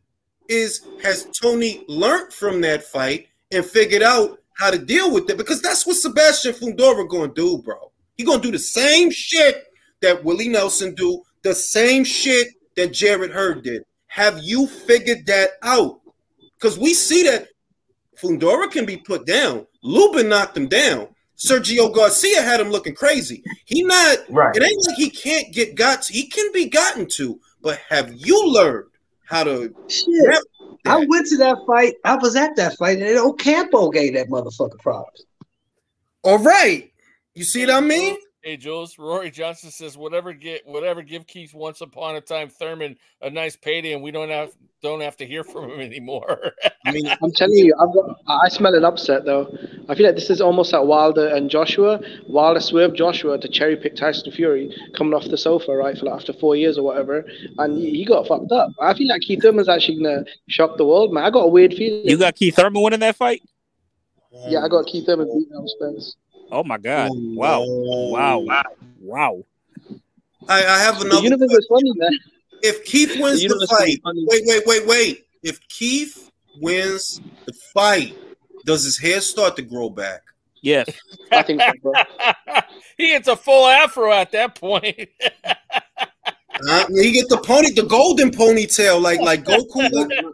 is, has Tony learned from that fight and figured out how to deal with it? Because that's what Sebastian Fundora going to do, bro. He going to do the same shit that Willie Nelson do, the same shit that Jarrett Hurd did. Have you figured that out? Because we see that Fundora can be put down. Lubin knocked him down. Sergio Garcia had him looking crazy. He not right. It ain't like he can't get got to. He can be gotten to. But have you learned how to? Shit. I went to that fight. I was at that fight, and Ocampo gave that motherfucker problems. All right. You see what I mean? Hey, Jules, Rory Johnson says, whatever give Keith once upon a time Thurman a nice payday, and we don't have to hear from him anymore. I mean, I'm telling you, I smell an upset though. I feel like this is almost like Wilder and Joshua. Wilder swerved Joshua to cherry pick Tyson Fury coming off the sofa, right, for like after 4 years or whatever, and he got fucked up. I feel like Keith Thurman's actually gonna shock the world, man. I got a weird feeling. You got Keith Thurman winning that fight? Yeah, I got Keith Thurman beating out Spence. Oh my God! Wow! I have another. The universe is funny, man. If Keith wins the fight, wait. if Keith wins the fight, does his hair start to grow back? Yes. I think so, bro. He gets a full afro at that point. He get the golden ponytail like Goku.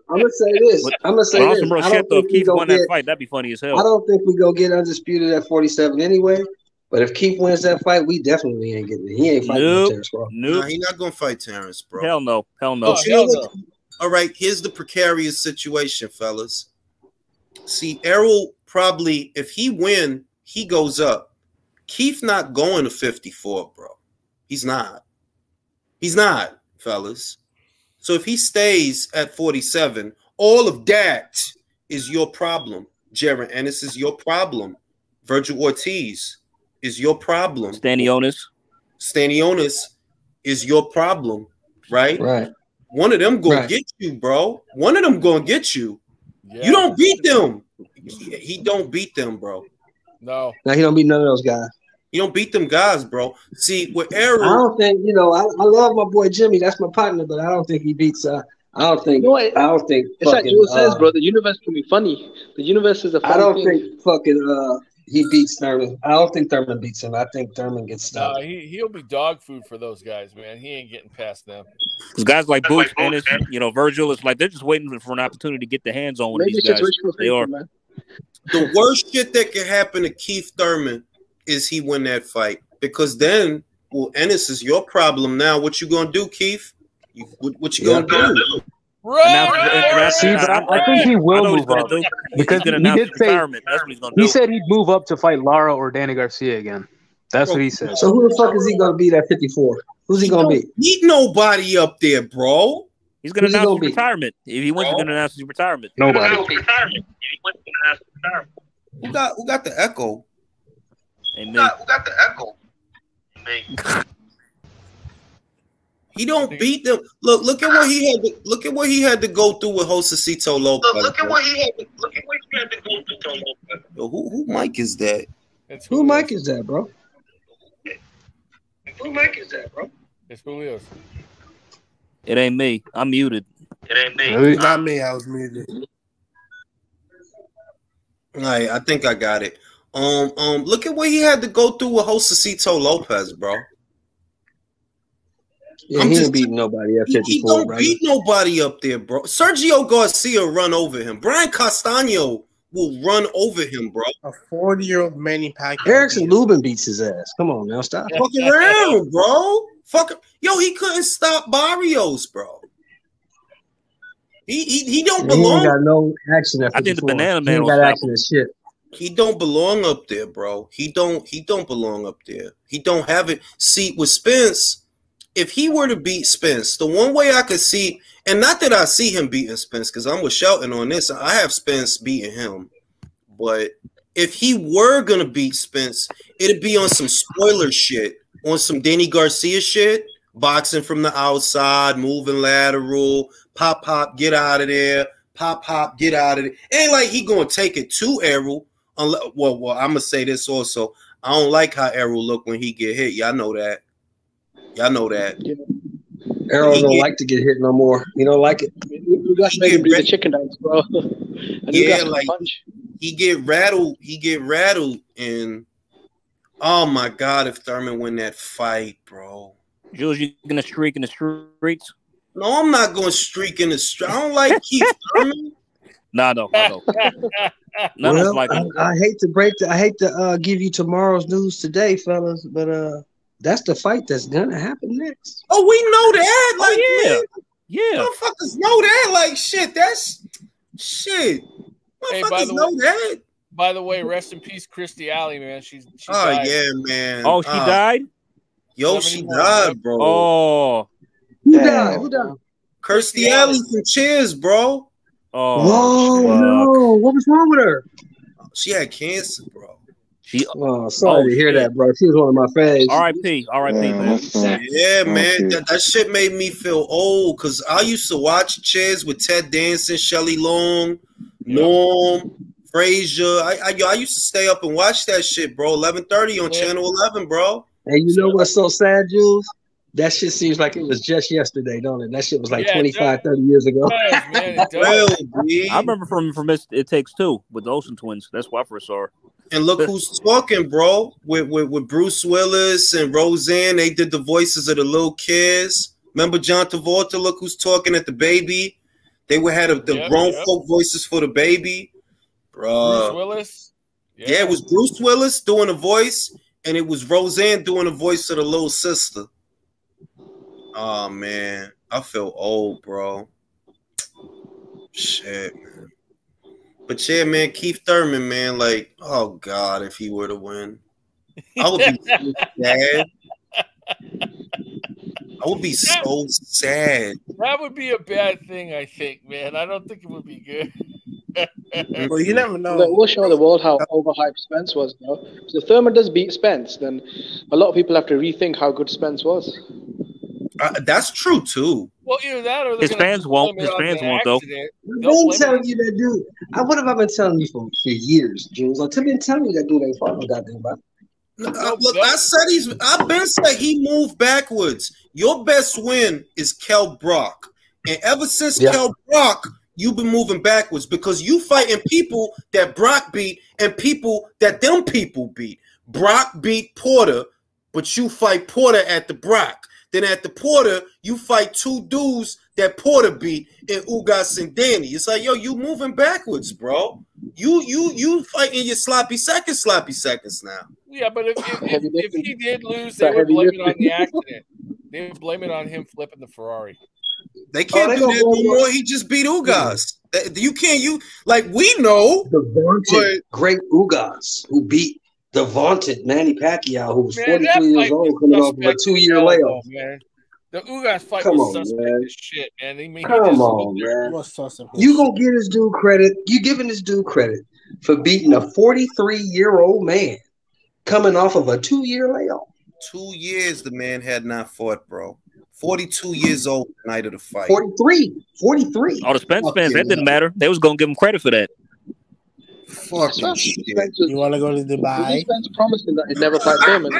I'm gonna say this. I'm gonna say this. Bro, I don't think if Keith won that get. fight, that'd be funny as hell. I don't think we go get undisputed at 47 anyway. But if Keith wins that fight, we definitely ain't getting it. He ain't fighting Terrence Crawford. Nah, he's not gonna fight Terrence, bro. Hell no. Oh, You know what? All right, here's the precarious situation, fellas. See, Errol probably, if he win, he goes up. Keith not going to 54, bro. He's not. He's not, fellas. So if he stays at 47, all of that is your problem. Jaron Ennis is your problem. Virgil Ortiz is your problem. Stanionis is your problem, right? Right. One of them gonna get you, bro. One of them gonna get you. Yeah. You don't beat them. He don't beat them, bro. No. Now he don't beat none of those guys. You don't beat them guys, bro. See, with Errol, I don't think I love my boy Jimmy. That's my partner, but I don't think he beats. I don't think. I don't think. It's like Joe says, bro. The universe can be funny. The universe is a funny I don't thing. think fucking he beats Thurman. I don't think Thurman beats him. I think Thurman gets stopped. No, he'll be dog food for those guys, man. He ain't getting past them. Because guys like Boots, Ennis, Virgil, it's like they're just waiting for an opportunity to get their hands on one of these guys. They are. The worst shit that can happen to Keith Thurman is he win that fight, because then, Ennis is your problem now. What you gonna do, Keith? What you gonna do? See, but I think he will move up because he did say he said he'd move up to fight Lara or Danny Garcia again. That's what he said. So who the fuck is he gonna beat at 54? Who's he gonna beat? Beat nobody up there, bro. He's gonna announce his retirement. If he wins, he's gonna announce his retirement. Nobody. Who got the echo? Who got the echo? He don't beat them. Look at what he had. Look at what he had to go through with Josecito Lopez. Look at what he had. Look at what he had to go through. Yo, who mic is that? Who mic is that, bro? Who mic is that, bro? It's Julio's. It ain't me. I'm muted. It ain't me. Not me. I was muted. All right, I think I got it. Look at what he had to go through with Josecito Lopez, bro. Yeah, he ain't beating nobody at 54. He don't beat nobody up there, bro. Sergio Garcia run over him. Brian Castaño will run over him, bro. A 40-year-old Manny Pacquiao. Erickson Lubin beats his ass. Come on now, stop. Fuck around, bro. Yo, he couldn't stop Barrios, bro. He don't belong. He ain't got no action at 54. I think the Banana Man he ain't got action and shit. He don't belong up there, bro. He don't belong up there. He don't have it. See, with Spence, if he were to beat Spence, the one way I could see, and not that I see him beating Spence, because I'm with Shelton on this. I have Spence beating him. But if he were going to beat Spence, it'd be on some spoiler shit, on some Danny Garcia shit, boxing from the outside, moving lateral, pop, get out of there, pop, get out of it. Ain't like he going to take it to Errol. Well, I'm going to say this also. I don't like how Errol look when he get hit. Y'all know that. Y'all know that. Yeah. Errol don't like to get hit no more. He don't like it. We got to make him do the chicken dance, bro. Yeah, like he get rattled. He get rattled, and oh my God, if Thurman win that fight, bro. Jules, you gonna streak in the streets? No, I'm not going to streak in the street. I don't like Keith Thurman. No. None of us like him. I hate to give you tomorrow's news today, fellas, but that's the fight that's gonna happen next. Oh, we know that. Like, yeah. Motherfuckers know that. Like, shit. That's shit. Motherfuckers know that. By the way, rest in peace, Christy Alley, man. She died. Yeah, man. Oh, she died? Yo, she died, bro. Oh. Who died? Kirstie Alley from Cheers, bro. Oh, no. What was wrong with her? She had cancer, bro. Sorry to hear that, bro. She was one of my faves. R.I.P. man. Yeah, man. That shit made me feel old because I used to watch Cheers with Ted Danson, Shelley Long, Norm, Frazier. I used to stay up and watch that shit, bro. 11:30 on Channel 11, bro. And you know what's so sad, Jules? That shit seems like it was just yesterday, don't it? That shit was like 25, 30 years ago. Man, it does. I remember from It Takes Two with the Olsen twins. That's why I first saw her. And look who's talking, bro. With Bruce Willis and Roseanne, they did the voices of the little kids. Remember John Travolta? Look who's talking at the baby. They had the grown folk voices for the baby. Bruce Willis? Yeah, it was Bruce Willis doing a voice, and it was Roseanne doing a voice of the little sister. Oh, man. I feel old, bro. Shit, man. But yeah, man, Keith Thurman, man, like, oh, God, if he were to win. I would be so sad. I would be so sad. That would be a bad thing, I think, man. I don't think it would be good. Well, you never know. But we'll show the world how overhyped Spence was, though. So if Thurman does beat Spence, then a lot of people have to rethink how good Spence was. That's true, too. Well, either that or his fans won't. His fans won't, though. I've been telling you that dude. What have I been telling you for years, Jules? I've been telling you that dude ain't fought no goddamn body. Look, I've been saying he moved backwards. Your best win is Kell Brock. And ever since Kell Brock, you've been moving backwards because you fighting people that Brock beat and people that them people beat. Brock beat Porter, but you fight Porter at the Brock. Then at the Porter, you fight two dudes that Porter beat in Ugas and Danny. It's like, yo, you moving backwards, bro. You fighting your sloppy seconds now. Yeah, but if he did lose, they would blame it on the accident. They would blame it on him flipping the Ferrari. They can't do that no more. He just beat Ugas. You can't. We know the vaunted great Ugas who beat the vaunted Manny Pacquiao, who was 43 years old, coming off of a 2-year layoff. Man. The Ugas fight was suspect as shit, man. Come on, man. You gonna give this dude credit? You giving this dude credit for beating a 43-year-old man coming off of a 2-year layoff? 2 years the man had not fought, bro. 42 years old the night of the fight. 43. All the Spence fans, that didn't matter. They was gonna give him credit for that. Fucking shit. You want to go to Dubai? Spence promising that he'd never fight Thurman.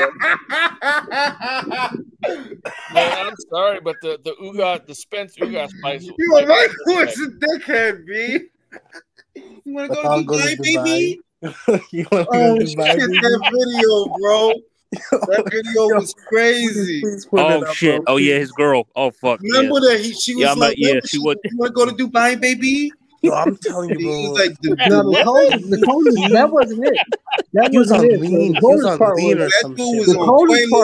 Man, I'm sorry, but the Spence Ugas fight. You are right. Who's a dickhead, B? You want to go to Dubai, baby? You want to go to Dubai? That video, bro. That video was crazy. Oh shit! Oh yeah, his girl. Oh fuck. Remember that she was like, she would. You want to go to Dubai, baby? Yo, I'm telling you, bro. He was like, that wasn't it. That was on it. lean. The coldest part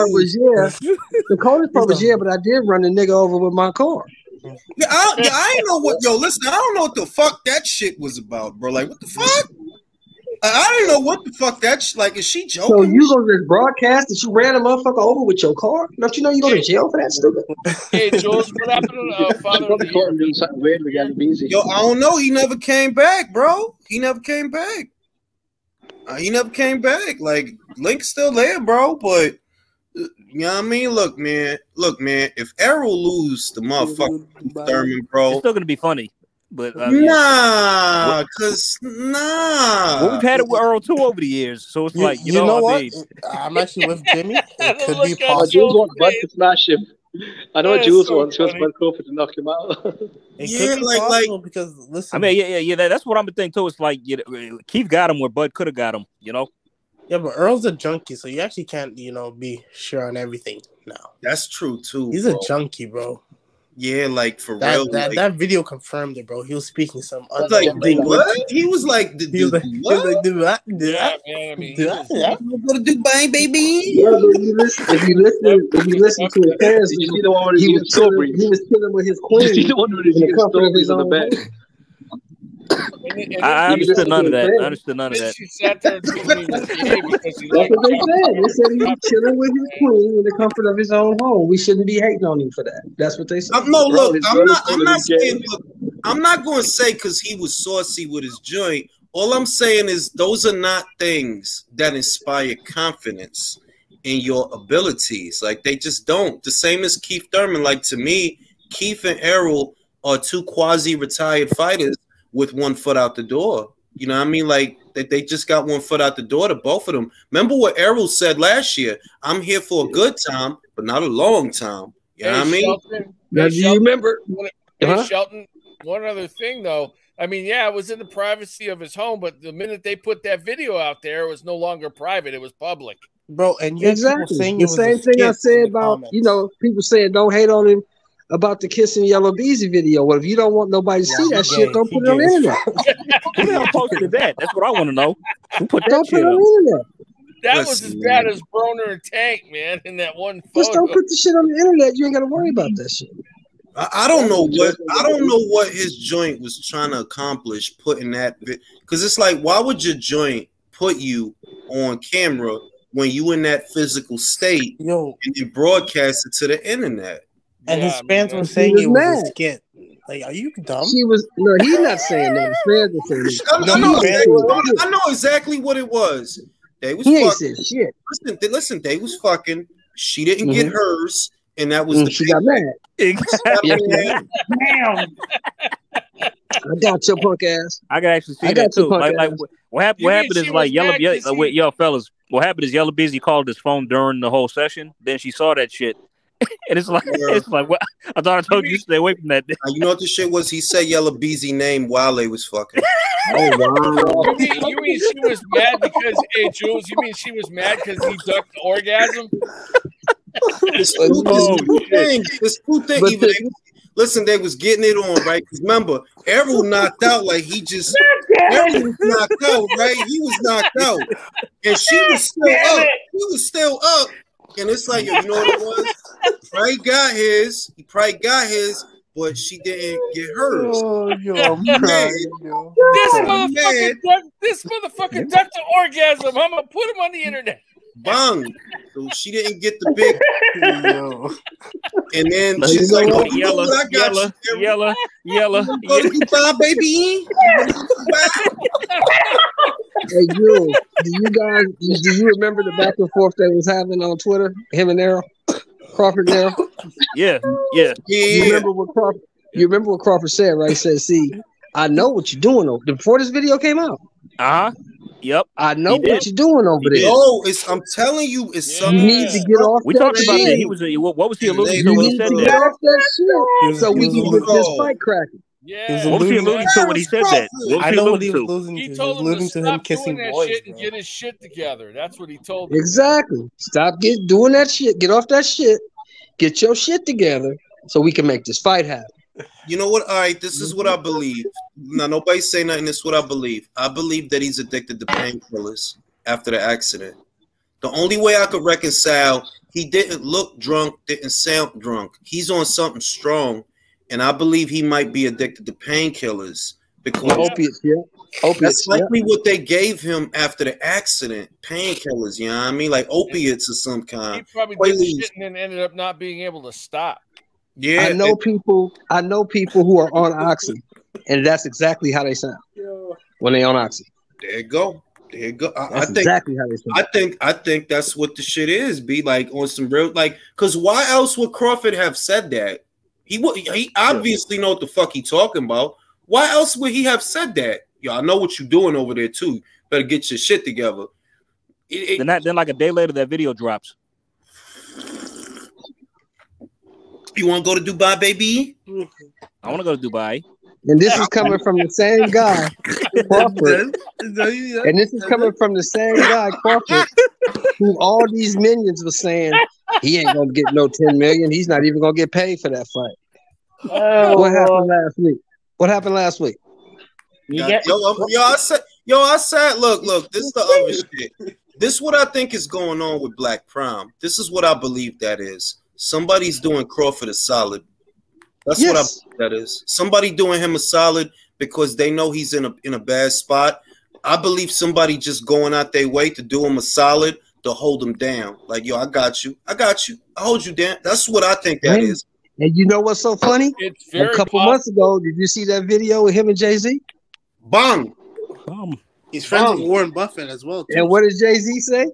was but I did run the nigga over with my car. Yeah, I ain't know what. Yo, listen, I don't know what the fuck that shit was about, bro. Like, what the fuck? I don't know what the fuck that's like. Is she joking? So you gonna just broadcast that you ran a motherfucker over with your car? Don't you know you go to jail for that, stupid? Hey, Jules, what happened to Father of the Year? Yo, I don't know. He never came back, bro. He never came back. Like, Link's still there, bro. But you know what I mean? Look, man. If Errol lose the motherfucker Thurman, bro, it's still gonna be funny. But Well, we've had it with Earl too over the years, so it's like you know what? I'm actually with Jimmy. It could be possible. Jules wants Bud to smash him. I know what Jules wants. He wants Bud Crawford to knock him out. It could be possible because listen. I mean, that's what I'm thinking too. It's like Keith got him where Bud could have got him. You know. Yeah, but Earl's a junkie, so you actually can't, be sure on everything now. That's true too. He's a junkie, bro. Yeah, like for that, real. That video confirmed it, bro. He was speaking some like what? He was like, what? Yeah, man. I mean, go to Dubai, baby. Yeah, but if you listen to his parents, he was chilling with his queen in the comfort of his own home. I understood none of that. She sat there and told me because he That's what they said. They said he was chilling with his queen in the comfort of his own home. We shouldn't be hating on him for that. That's what they said. No, look, I'm not saying. Look, I'm not going to say because he was saucy with his joint. All I'm saying is those are not things that inspire confidence in your abilities. Like they just don't. The same as Keith Thurman. Like to me, Keith and Errol are two quasi-retired fighters with one foot out the door. You know what I mean? Like, they just got one foot out the door to both of them. Remember what Errol said last year? I'm here for a good time, but not a long time. You know what I mean? Shelton, Now, do you remember? Shelton, one other thing, though. I mean, yeah, it was in the privacy of his home, but the minute they put that video out there, it was no longer private. It was public. Bro, and you had people saying the it was same a thing I skit said in the about, comments. people saying don't hate on him about the kissing Yellow Beezy video. Well, if you don't want nobody to see that shit, don't put it on the internet. Who the hell posted that? That's what I want to know. Who put that Don't put shit it on up? the internet. That was as bad as Broner and Tank, man, in that one photo. Just don't put the shit on the internet. You ain't got to worry about that shit. I don't know what his joint was trying to accomplish putting that, because it's like, why would your joint put you on camera when you in that physical state and then broadcast it to the internet? And his fans were saying it was a skit. Like, are you dumb? He's not saying that. His fans were saying I know exactly what it was. They was he fucking. ain't said shit. Listen, they was fucking. She didn't get hers, and that was the. She got mad. Damn. I got your punk ass. I can actually see that too. Like what happened is like Yellow fellas. What happened is Yellow Busy called his phone during the whole session. Then she saw that shit, and it's like what I thought I told you to stay away from that. You know what the shit was? He said Yellow Busy name while they was fucking. Oh wow! You mean she was mad because Jules? You mean she was mad because he ducked the orgasm? This two thing. Listen, they was getting it on, right? Because remember, Errol knocked out like he just Errol was knocked out, right? He was knocked out. And she was still up. He was still up. And it's like, you know what it was? He probably got his, but she didn't get hers. Oh, this motherfucker ducked the orgasm. I'm gonna put him on the internet. Bang. So she didn't get the big. And then she's like, oh, yellow. Go to Dubai, baby. Hey, Jules, do you remember the back and forth they was having on Twitter? Him and Errol? Crawford and Errol? Yeah. You remember what Crawford said, right? He said, see, I know what you're doing over there. Before this video came out. Yep. I know what you're doing over there. No, I'm telling you, it's something. You need to get off we that talked about shit. that. What was he alluding to You when he need said to that? get off that shit so we can get this fight cracking. Yeah. What was he alluding to when he said that? I know what he was alluding to. He told him to stop doing that shit and get his shit together. That's what he told him. Exactly. Stop doing that shit. Get off that shit. Get your shit together so we can make this fight happen. You know what? All right, this is what I believe. Now, nobody say nothing. This is what I believe. I believe that he's addicted to painkillers after the accident. The only way I could reconcile, he didn't look drunk, didn't sound drunk. He's on something strong, and I believe he might be addicted to painkillers because opiates, that's likely what they gave him after the accident. Painkillers, you know what I mean? Like opiates of some kind. He probably did the shit and then ended up not being able to stop. Yeah, I know people who are on oxy, and that's exactly how they sound when they on oxy. There you go. That's exactly how they sound. I think that's what the shit is. Be like on some real because why else would Crawford have said that? He obviously know what the fuck he talking about. Why else would he have said that? Yo, I know what you're doing over there too. Better get your shit together. Then like a day later, that video drops. You want to go to Dubai, baby? I want to go to Dubai. And this is coming from the same guy, Crawford. And this is coming from the same guy, Crawford, who all these minions were saying he ain't gonna get no 10 million. He's not even gonna get paid for that fight. What happened last week? What happened last week? I said, look, this is the other shit. This is what I think is going on with Black Prime. This is what I believe that is. Somebody's doing Crawford a solid. That's what I believe that is. Somebody doing him a solid because they know he's in a bad spot. I believe somebody just going out their way to do him a solid to hold him down. Like, yo, I got you. I hold you down. That's what I think that is. And you know what's so funny? A couple months ago, did you see that video with him and Jay-Z? Bang. He's friends with Warren Buffett as well, too. And what does Jay-Z say?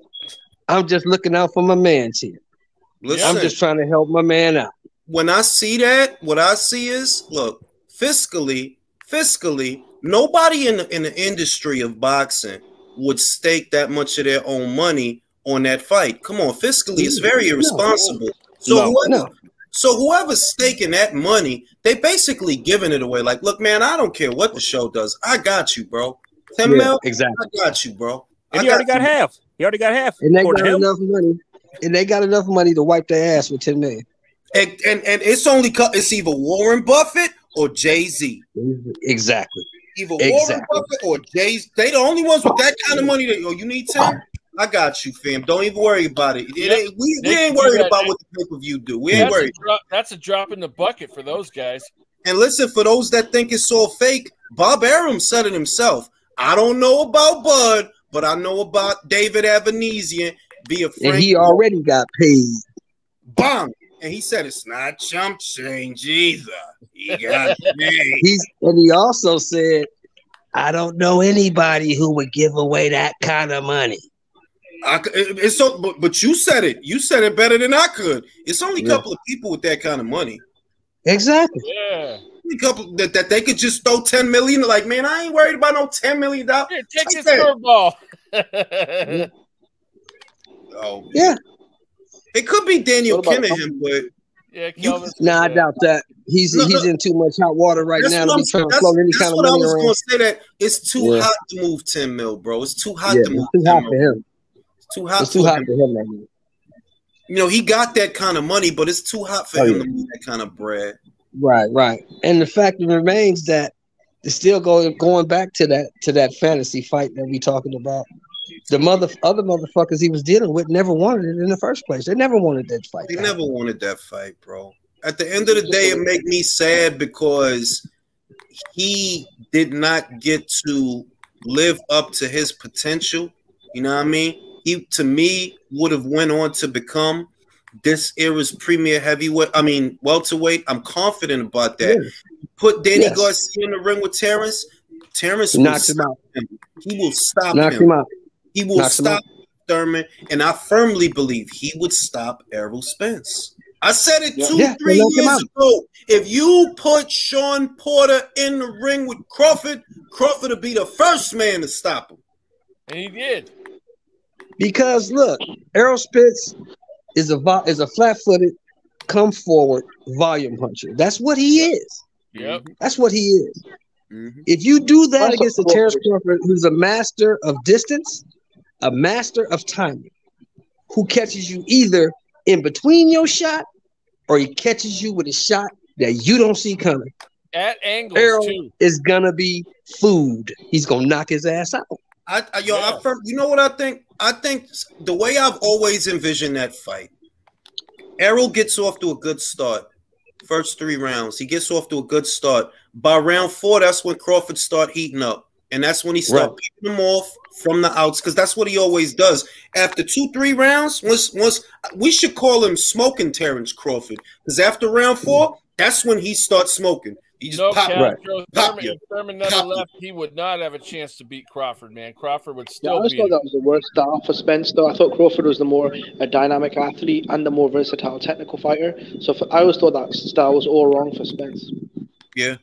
I'm just looking out for my man here. Listen, I'm just trying to help my man out. When I see that, what I see is, look, fiscally, nobody in the industry of boxing would stake that much of their own money on that fight. Come on, fiscally, it's very irresponsible. So whoever's staking that money, they basically giving it away. Like, look, man, I don't care what the show does. I got you, bro. 10 mil, exactly. I got you, bro. And he already got half. He already got half. And they got enough money. And they got enough money to wipe their ass with 10 million. And it's either Warren Buffett or Jay-Z. Exactly. Either Warren Buffett or Jay-Z. They the only ones with that kind of money that, you need 10? I got you, fam. Don't even worry about it. We ain't worried about what the pay-per-view do. We ain't worried. That's a drop in the bucket for those guys. And listen, for those that think it's all fake, Bob Arum said it himself. I don't know about Bud, but I know about David Evanesian via Frank. And he already got paid. Bang! And he said it's not chump change either. He got paid. And he also said, I don't know anybody who would give away that kind of money. But you said it. You said it better than I could. It's only a couple of people with that kind of money. Exactly. Yeah. A couple that they could just throw 10 million. Like, man, I ain't worried about no $10 million. Here, take this curveball. Oh yeah. It could be Daniel Kinahan, but I doubt that. He's in too much hot water right now to be trying to float any kind of money around. That's what I was going to say. That it's too hot to move 10 mil, bro. It's too hot to move. It's too hot for him. It's too hot. It's too hot for him right now. You know, he got that kind of money, but it's too hot for him to move that kind of bread. Right. And the fact remains that it's still going back to that fantasy fight that we talking about. The other motherfuckers he was dealing with never wanted it in the first place. They never wanted that fight. They never wanted that fight, bro. At the end of the day, it made me sad because he did not get to live up to his potential. You know what I mean? He, to me, would have went on to become this era's premier heavyweight. I mean, welterweight. I'm confident about that. Yeah. Put Danny Garcia in the ring with Terrence. Terrence will stop him. He will stop him. He will stop Thurman, and I firmly believe he would stop Errol Spence. I said it 2-3 years ago. If you put Sean Porter in the ring with Crawford, Crawford would be the first man to stop him. And he did. Because look, Errol Spence is a flat-footed, come forward volume puncher. That's what he is. Yep. That's what he is. Mm-hmm. If you do that against a Terrence Crawford, who's a master of distance, a master of timing, who catches you either in between your shot or he catches you with a shot that you don't see coming. At angles, Errol too. is gonna be food. He's gonna knock his ass out. You know what I think? I think the way I've always envisioned that fight, Errol gets off to a good start. First 3 rounds, he gets off to a good start. By round 4, that's when Crawford start heating up. And that's when he start picking him off from the outs, because that's what he always does. After 2-3 rounds, once we should call him smoking Terrence Crawford, because after round 4, that's when he starts smoking. He just If Thurman never left, he would not have a chance to beat Crawford, man. Crawford would still I always thought that was the worst style for Spence, though. I thought Crawford was the more dynamic athlete and the more versatile technical fighter. So I always thought that style was all wrong for Spence. Yeah.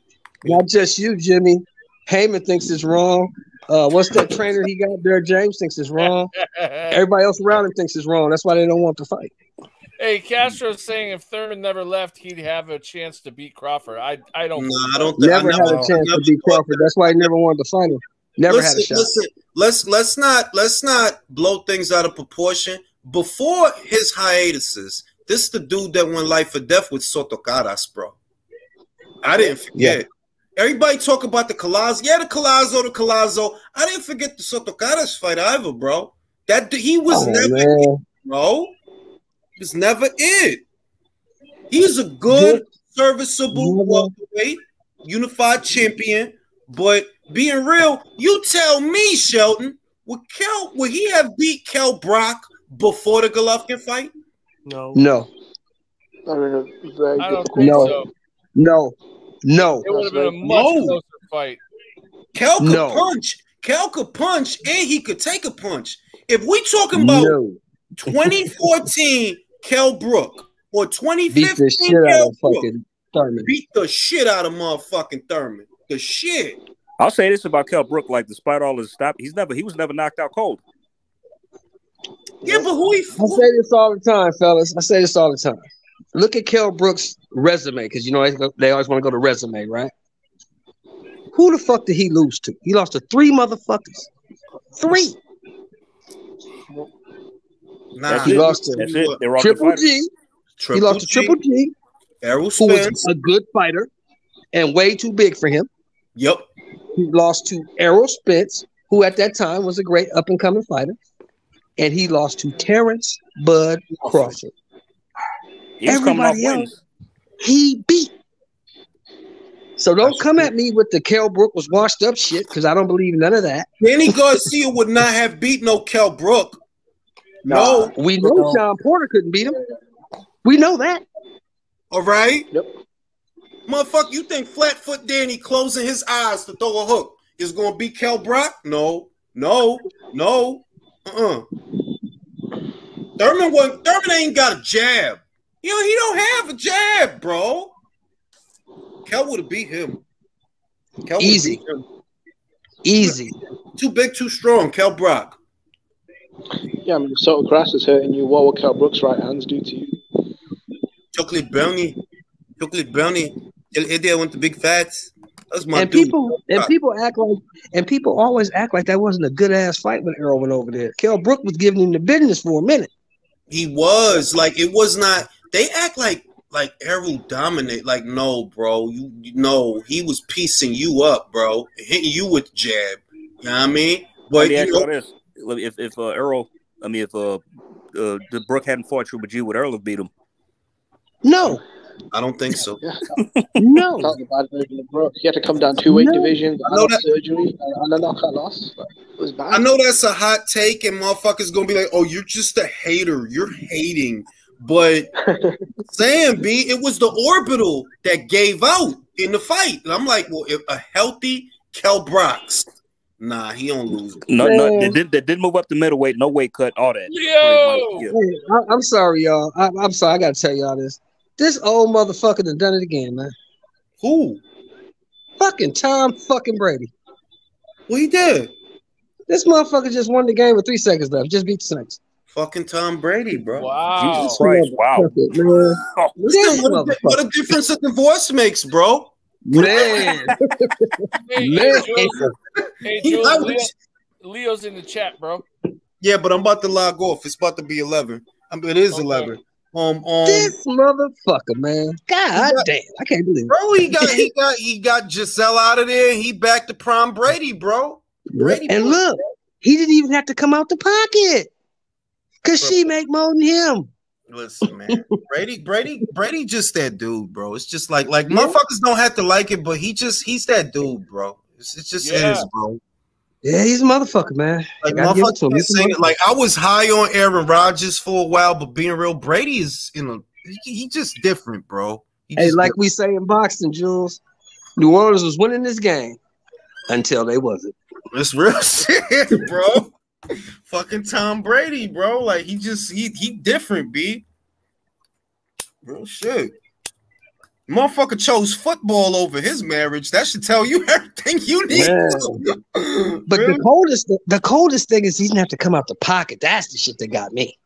Not just you, Jimmy. Heyman thinks it's wrong. What's that trainer he got there? James thinks it's wrong. Everybody else around him thinks it's wrong. That's why they don't want to fight. Hey, Castro's saying if Thurman never left, he'd have a chance to beat Crawford. I don't. Never had a chance to beat Crawford. That's why he never wanted to fight him. Never had a shot. Let's not blow things out of proportion. Before his hiatuses, this is the dude that went life or death with Soto Caras, bro. I didn't forget. Yeah. Everybody talk about the Collazo. Yeah, the Collazo. I didn't forget the Soto Caras fight either, bro. He was never it, bro. He was never it. He's a good, serviceable welterweight, unified champion. But being real, you tell me, Shelton, would he have beat Kell Brock before the Golovkin fight? No. I mean, very difficult. No. It would have been a much closer fight. Kell could punch. Kell could punch, and he could take a punch. If we talking about 2014 Kell Brook or 2015 Kell Brook, beat the shit out of motherfucking Thurman. The shit. I'll say this about Kell Brook, like despite all his stop, he was never knocked out cold. Yeah, but who he I say this all the time, fellas. I say this all the time. look at Kell Brooks' resume, because you know they always want to go to resume, right? Who the fuck did he lose to? He lost to 3 motherfuckers. 3. Nah, he lost to Triple G. He lost to Triple G, Errol who was Spence, a good fighter and way too big for him. Yep. He lost to Errol Spence, who at that time was a great up-and-coming fighter. And he lost to Terrence Bud Crawford. Everybody else, he beat. So don't come at me with the Kell Brook was washed up shit, because I don't believe none of that. Danny Garcia would not have beat no Kell Brook. No. We know Sean Porter couldn't beat him. We know that. All right? Yep. Motherfucker, you think Flatfoot Danny closing his eyes to throw a hook is going to beat Kell Brook? No. Thurman ain't got a jab. He don't have a jab, bro. Kell would have beat him. Easy. Easy. Too big, too strong. Kell Brook. Yeah, I mean, Soto Grass is hurting you. What will Kell Brooks' right hands do to you? Chocolate brownie. They went to big fats. That's my and dude. People always act like that wasn't a good ass fight when Errol went over there. Kell Brook was giving him the business for a minute. He was like, it was not. They act like Errol dominate. Like, no, bro. You know, he was piecing you up, bro, hitting you with the jab. You know what I mean? But if Errol, if the Brook hadn't fought Triple G, would Errol have beat him? No. I don't think so. No. That's a bad version of Brook. He had to come down 2 weight divisions, surgery, and a knockout loss. It was bad. I know that's a hot take, and motherfuckers gonna be like, "Oh, you're just a hater. You're hating." But saying B, it was the orbital that gave out in the fight, and I'm like, well, if a healthy Kell Brooks, nah, he don't lose. No, they did move up the middleweight, no weight cut, all that. Yo, hey, I'm sorry, y'all. I'm sorry. I gotta tell y'all this. This old motherfucker done done it again, man. Who? Fucking Tom fucking Brady. What he did? This motherfucker just won the game with 3 seconds left. Just beat the Saints. Fucking Tom Brady, bro. Wow. Jesus Christ, wow. Listen, what a difference a divorce makes, bro. Man. Hey, Jules, Leo's in the chat, bro. Yeah, but I'm about to log off. It's about to be 11. It is 11. This motherfucker, man. God damn. I can't believe it. Bro, he got Giselle out of there, and he back to prime Brady, bro. Brady, and look, he didn't even have to come out the pocket. Cause she make more than him. Listen, man. Brady just that dude, bro. It's just like motherfuckers don't have to like it, but he's that dude, bro. It's just his, bro. Yeah, he's a motherfucker, man. Like motherfuckers saying it. Like I was high on Aaron Rodgers for a while, but being real, Brady is he just different, bro. Hey, like we say in boxing, Jules, New Orleans was winning this game until they wasn't. It's real shit, bro. Fucking Tom Brady, bro. Like he different, B. Real shit. Motherfucker chose football over his marriage. That should tell you everything you need. But really? the coldest thing is he didn't have to come out the pocket. That's the shit that got me.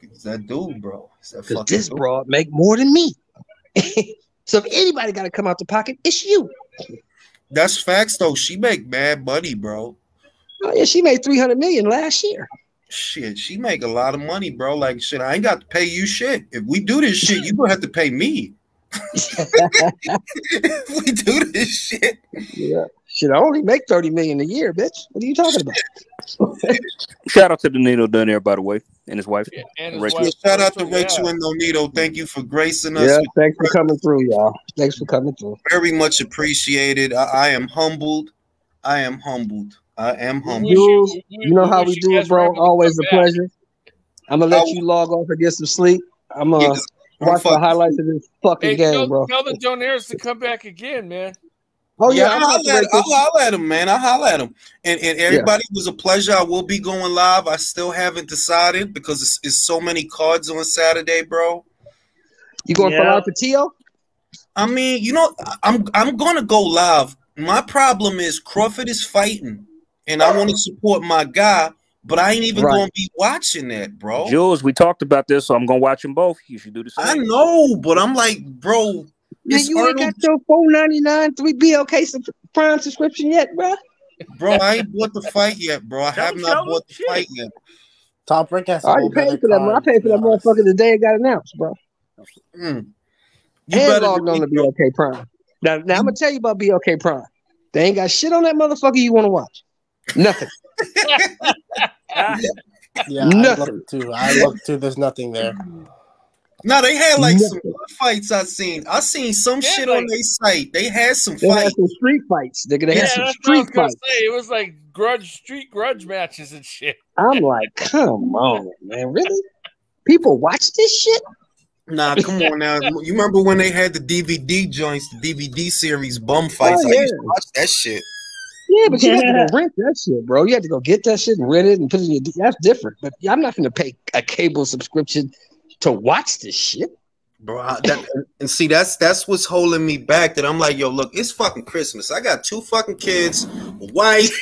It's that dude, bro. Because this broad make more than me. So if anybody got to come out the pocket, it's you. That's facts, though. She make mad money, bro. Oh yeah, she made $300 million last year. Shit, she make a lot of money, bro. Like shit, I ain't got to pay you shit. If we do this shit, you gonna have to pay me. If we do this shit, yeah. Shit, I only make $30 million a year, bitch. What are you talking about? Shout out to Nonito Donaire, by the way, and his wife. Yeah, and Rachel. his wife. Shout out to Rachel and Nonito. Thank you for gracing us. Yeah, thanks for coming through, y'all. Thanks for coming through. Very much appreciated. I am humbled. I am humbled. Jules, you know how we do it, bro. Always a pleasure. I'm gonna let you log off and get some sleep. I'm gonna watch the highlights of this fucking game, bro. Tell the Donaires to come back again, man. Oh yeah, I'll holler at him, man. I'll holler at him. And everybody, it was a pleasure. I will be going live. I still haven't decided because it's so many cards on Saturday, bro. You going for live for Tio? I mean, you know, I'm gonna go live. My problem is Crawford is fighting, and I want to support my guy, But I ain't even gonna be watching that, bro. Jules, we talked about this, so I'm gonna watch them both. You should do the same. I know, but I'm like, bro, man, you ain't got your $4.99 3BLK Prime subscription yet, bro. Bro, I ain't bought the fight yet, bro. I have not bought the fight yet. Top Rank has I already paid for that. I paid for that motherfucker the day it got announced, bro. You and logged on to BLK Prime. Now I'm gonna tell you about BLK Prime. They ain't got shit on that motherfucker you want to watch. Nothing. Yeah, nothing. I looked too. There's nothing there. No, they had like some fights I seen. I seen some shit on their site. They had some fights. They had some street fights. They had some street fights. It was like street grudge matches and shit. I'm like, come on, man. Really? People watch this shit? Nah, come on now. You remember when they had the DVD joints, the DVD series Bum Fights? Oh, yeah. I used to watch that shit. Yeah, but you had to go rent that shit, bro. You had to go get that shit and rent it and put it in your. That's different. But I'm not going to pay a cable subscription to watch this shit, bro. And see, that's what's holding me back. That I'm like, yo, look, it's fucking Christmas. I got 2 fucking kids, a wife.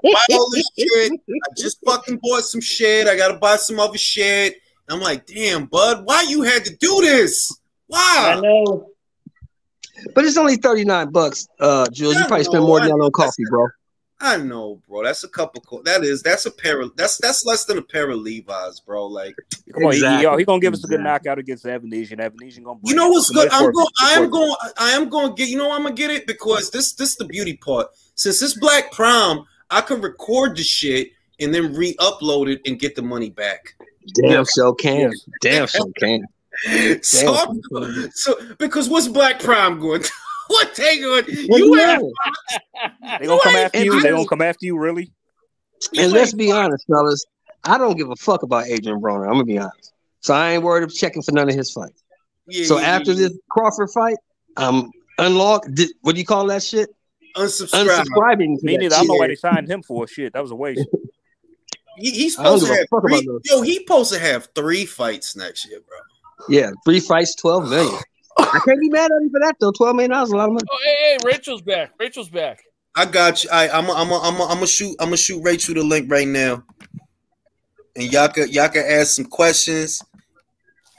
Buy all this shit. I just fucking bought some shit. I gotta buy some other shit. I'm like, damn, bud, why you had to do this? Why? I know. But it's only $39, Jules. You probably spend more than that on coffee, bro. I know, bro. That's a cup of that's a pair of that's less than a pair of Levi's, bro. Like, come on, he gonna give us a good knockout against Evanesian. Evanesian gonna. You know what's good? I am going to get. You know, I'm gonna get it because this the beauty part. Since this Black Prom, I can record the shit and then re-upload it and get the money back. Damn, so can. Damn, so can. So because what's Black Prom going? What they going? You they gonna come after you. They gonna come after you, really? And let's be honest, fellas. I don't give a fuck about Adrian Broner. I'm gonna be honest. So I ain't worried of checking for none of his fights. After this Crawford fight, I'm unlocked. What do you call that shit? Unsubscribing. Me neither. I don't know why they signed him for. Shit, that was a waste. He's supposed to have 3. Yo, he's supposed to have 3 fights next year, bro. Yeah, 3 fights, 12 million. I can't be mad at him for that though. $12 million is a lot of money. Oh, hey, Rachel's back. Rachel's back. I got you. I'm gonna shoot Rachel the link right now, and y'all can ask some questions.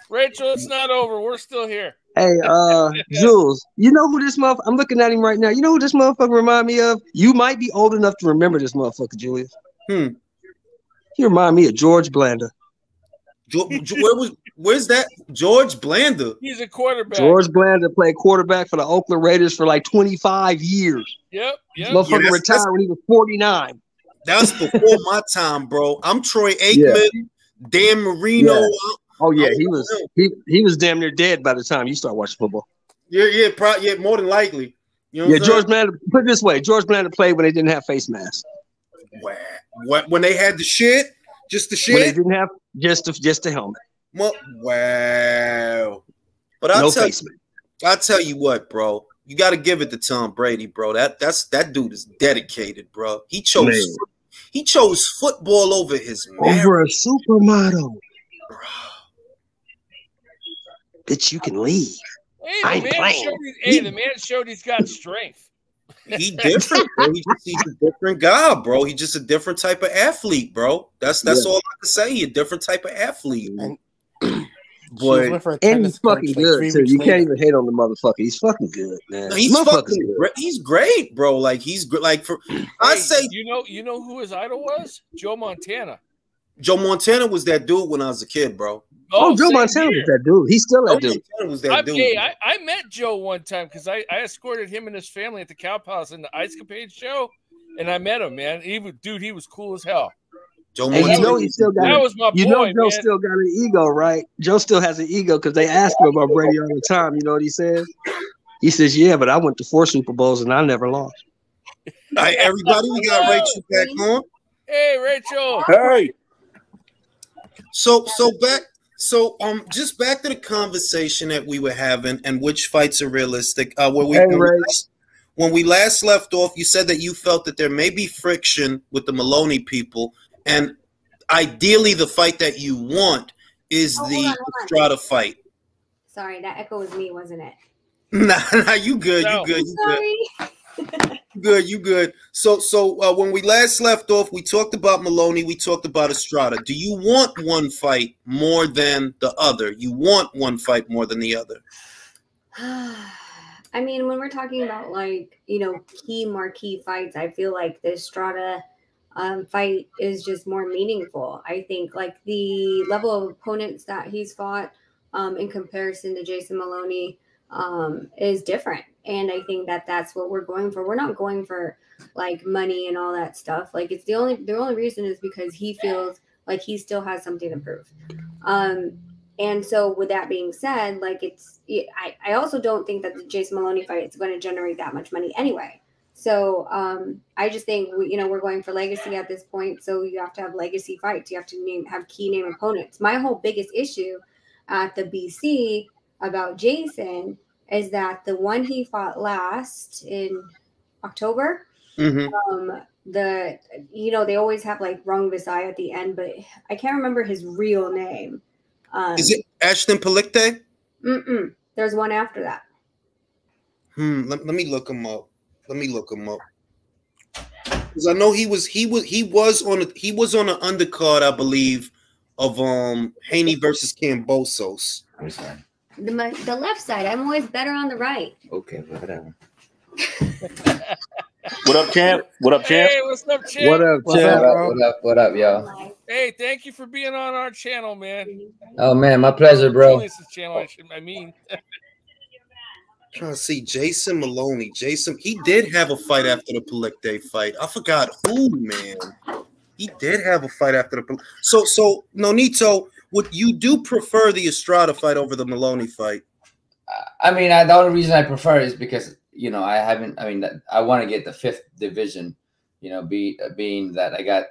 Rachel, it's not over. We're still here. Hey, Jules, you know who this motherfucker? I'm looking at him right now. You know who this motherfucker remind me of? You might be old enough to remember this motherfucker, Julius. He remind me of George Blanda. Where's that? George Blanda. He's a quarterback. George Blanda played quarterback for the Oakland Raiders for like 25 years. Yep. Motherfucker retired when he was 49. That's before my time, bro. I'm Troy Aikman, Dan Marino. Yeah. Oh yeah, he was damn near dead by the time you start watching football. Yeah, more than likely. You know George Blanda. Put it this way: George Blanda played when they didn't have face masks. What? When they had the shit? Just the shit? When they didn't have just the helmet. Well, wow. But I'll tell you what, bro. You got to give it to Tom Brady, bro. That dude is dedicated, bro. He chose football over his marriage. Over a supermodel. Bro. Bitch, you can leave. Hey, the man showed he's got strength. He different, bro. He's a different guy, bro. He's just a different type of athlete, bro. That's all I can say. He's a different type of athlete. And he's fucking good too. You can't even hate on the motherfucker. He's fucking good, man. No, he's great, bro. Like he's like you know who his idol was? Joe Montana. Joe Montana was that dude when I was a kid, bro. Oh, Joe Montana was that dude. He's still that dude. I met Joe one time because I escorted him and his family at the Cow Palace in the Ice Capade show, and I met him, man. He was cool as hell. Joe Montana. You know he still got. That was my boy, Joe still got an ego, right? Joe still has an ego because they ask him about Brady all the time. You know what he says? He says, "Yeah, but I went to 4 Super Bowls and I never lost." All right, everybody, we got Rachel back on. Hey, Rachel. Hey. So just back to the conversation that we were having and which fights are realistic. When we last left off, you said that you felt that there may be friction with the Maloney people, and ideally the fight that you want is the Estrada fight. Sorry, that echo was me, wasn't it? Nah, you good. No. You good. Sorry. Good, you good. So when we last left off, we talked about Maloney, we talked about Estrada. Do you want one fight more than the other? You want one fight more than the other? I mean, when we're talking about like, you know, key marquee fights, I feel like the Estrada fight is just more meaningful. I think like the level of opponents that he's fought in comparison to Jason Maloney is different. And I think that that's what we're going for. We're not going for like money and all that stuff. Like it's the only reason is because he feels like he still has something to prove. And so with that being said, like I also don't think that the Jason Maloney fight is going to generate that much money anyway. So I just think we're going for legacy at this point. So you have to have legacy fights. You have to have key name opponents. My whole biggest issue at the BC about Jason is that the one he fought last in October, they always have like Rung Visai at the end, but I can't remember his real name. Is it Ashton Palikte? There's one after that. Let me look him up. Because I know he was on an undercard, I believe, of Haney versus Cambosos. I'm sorry. The left side. I'm always better on the right. Okay, whatever. What up, champ? What up, champ? Hey, what's up, champ? What up, champ? What up, y'all? Hey, thank you for being on our channel, man. Oh man, my pleasure, bro. Channel, I mean. Trying to see Jason Maloney. He did have a fight after the Palikte fight. I forgot who, man. He did have a fight after the. So Nonito, would you do prefer the Estrada fight over the Maloney fight? I mean, the only reason I prefer is because I want to get the 5th division. Being that I got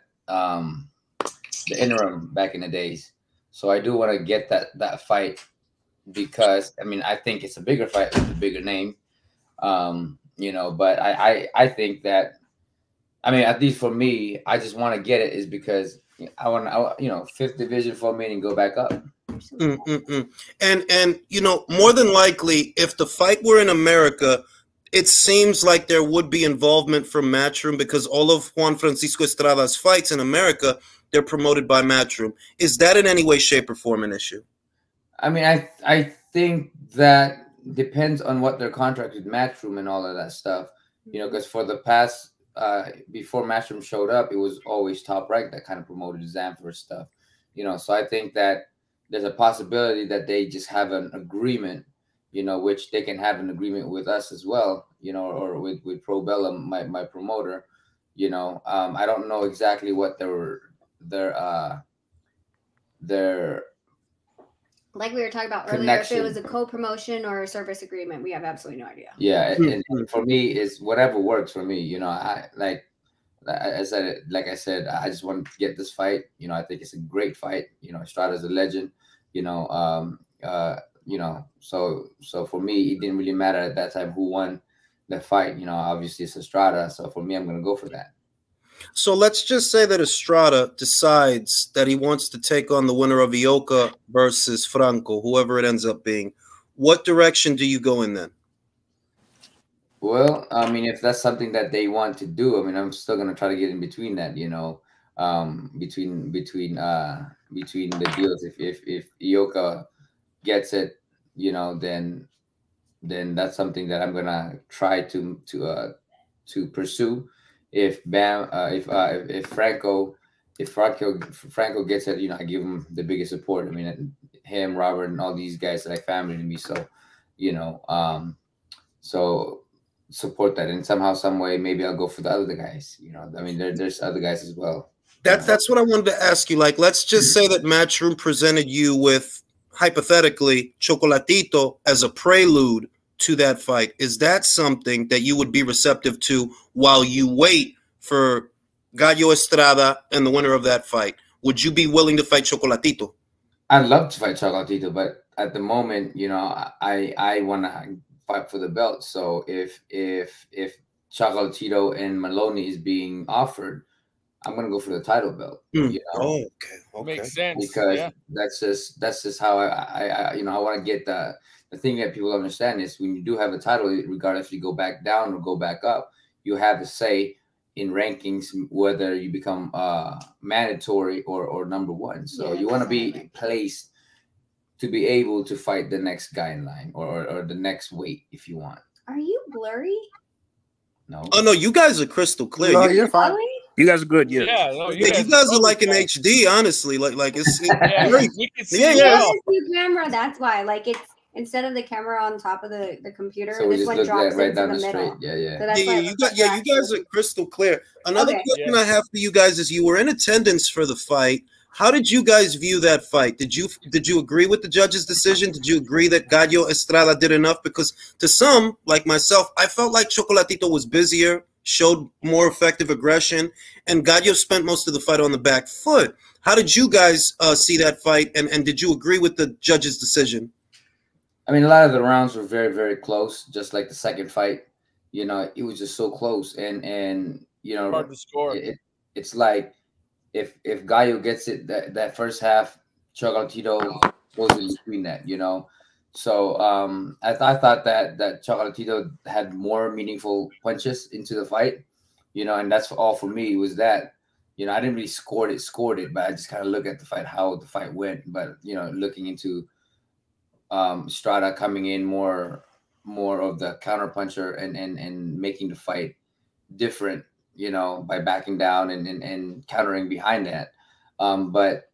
the interim back in the days, so I do want to get that fight. Because I think it's a bigger fight with a bigger name, but I think that, at least for me, I just want to get it is because I want 5th division for me and go back up. And more than likely, if the fight were in America, it seems like there would be involvement from Matchroom because all of Juan Francisco Estrada's fights in America, they're promoted by Matchroom. Is that in any way, shape, or form an issue? I think that depends on what their contract with Matchroom and all of that stuff. Because for the past, before Matchroom showed up, it was always Top Rank that kind of promoted Zanfer stuff. So I think that there's a possibility that they just have an agreement, which they can have an agreement with us as well, or with Pro Bellum, my promoter. I don't know exactly what their like we were talking about earlier, if it was a co-promotion or a service agreement, we have absolutely no idea. Yeah, and for me, it's whatever works for me. Like I said, I just want to get this fight. I think it's a great fight. Estrada's a legend. So for me, it didn't really matter at that time who won the fight. Obviously it's Estrada. So for me, I'm gonna go for that. So let's just say that Estrada decides that he wants to take on the winner of Ioka versus Franco, whoever it ends up being. What direction do you go in then? Well, if that's something that they want to do, I'm still gonna try to get in between that, between the deals. If Ioka gets it, then that's something that I'm gonna try to pursue. If Franco gets it, I give him the biggest support. Him, Robert, and all these guys are like family to me. So, so support that, and somehow, some way, maybe I'll go for the other guys. There's other guys as well. That's what I wanted to ask you. Like, let's just say that Matchroom presented you with, hypothetically, Chocolatito as a prelude to that fight. Is that something that you would be receptive to while you wait for Gallo Estrada and the winner of that fight? Would you be willing to fight Chocolatito? I'd love to fight Chocolatito, but at the moment, I want to fight for the belt. So if Chocolatito and Maloney is being offered, I'm gonna go for the title belt. Okay. Makes sense. Because that's just how I want to get the thing that people understand is when you do have a title, regardless if you go back down or go back up, you have the say in rankings whether you become mandatory or number one. So you want to be placed to be able to fight the next guy in line or the next weight if you want. Are you blurry? No. Oh no, you guys are crystal clear. No, you're fine. You guys are good. Yeah, no, you guys are like in HD, honestly. Like it's yeah, very, we can see New camera. That's why. Like it's instead of the camera on top of the computer, so this one drops right into down the straight. middle. Yeah. So that's why you guys are crystal clear. Another question I have for you guys is: you were in attendance for the fight. How did you guys view that fight? Did you agree with the judge's decision? Did you agree that Gallo Estrada did enough? Because to some, like myself, I felt like Chocolatito was busier, showed more effective aggression, and Gallo spent most of the fight on the back foot. How did you guys see that fight, and did you agree with the judge's decision? I mean, a lot of the rounds were very, very close, just like the second fight. You know, it was just so close, and you know, hard to score. It's like if Gallo gets it that first half, Chocolatito goes in between that, you know. So I thought that Chocolatito had more meaningful punches into the fight, you know, and that's all for me was that, you know, I didn't really scored it, but I just kind of look at the fight, how the fight went. But, you know, looking into Estrada coming in more of the counter puncher and making the fight different, you know, by backing down and countering behind that. But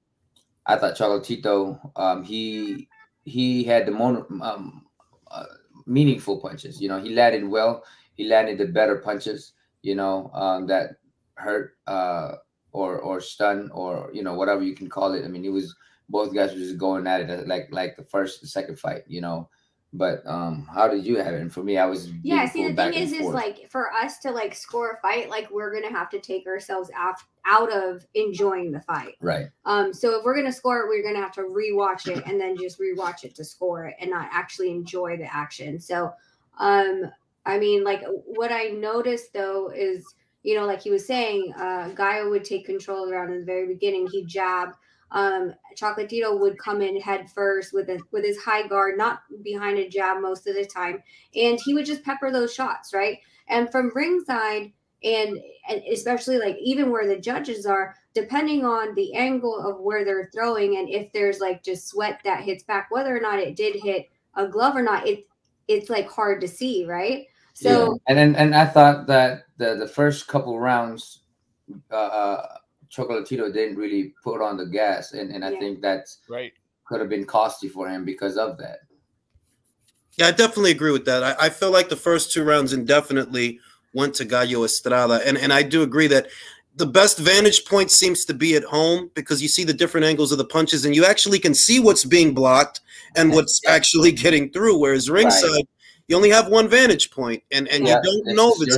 I thought Chocolatito, he had the meaningful punches. You know, he landed well. He landed the better punches, you know, that hurt or stun or, you know, whatever you can call it. I mean, both guys were just going at it like the second fight, you know. But how did you have it? And for me, I was see the thing is like for us to like score a fight, like we're gonna have to take ourselves out of enjoying the fight, right? So if we're gonna score it, we're gonna have to rewatch it and then just rewatch it to score it and not actually enjoy the action. So I mean, like what I noticed though is, you know, like he was saying, Gallo would take control around in the very beginning. He'd jab. Chocolatito would come in head first with his high guard, not behind a jab most of the time, and he would just pepper those shots, right? And from ringside, and especially like even where the judges are, depending on the angle of where they're throwing, and if there's like just sweat that hits back, whether or not it did hit a glove or not, it's like hard to see, right? So and I thought that the first couple rounds, Chocolatito didn't really put on the gas, and I think that's right. Could have been costly for him because of that. Yeah, I definitely agree with that. I feel like the first two rounds indefinitely went to Gallo Estrada, and I do agree that the best vantage point seems to be at home because you see the different angles of the punches, and you actually can see what's being blocked and what's actually getting through. Whereas ringside, you only have one vantage point, and you don't know if it's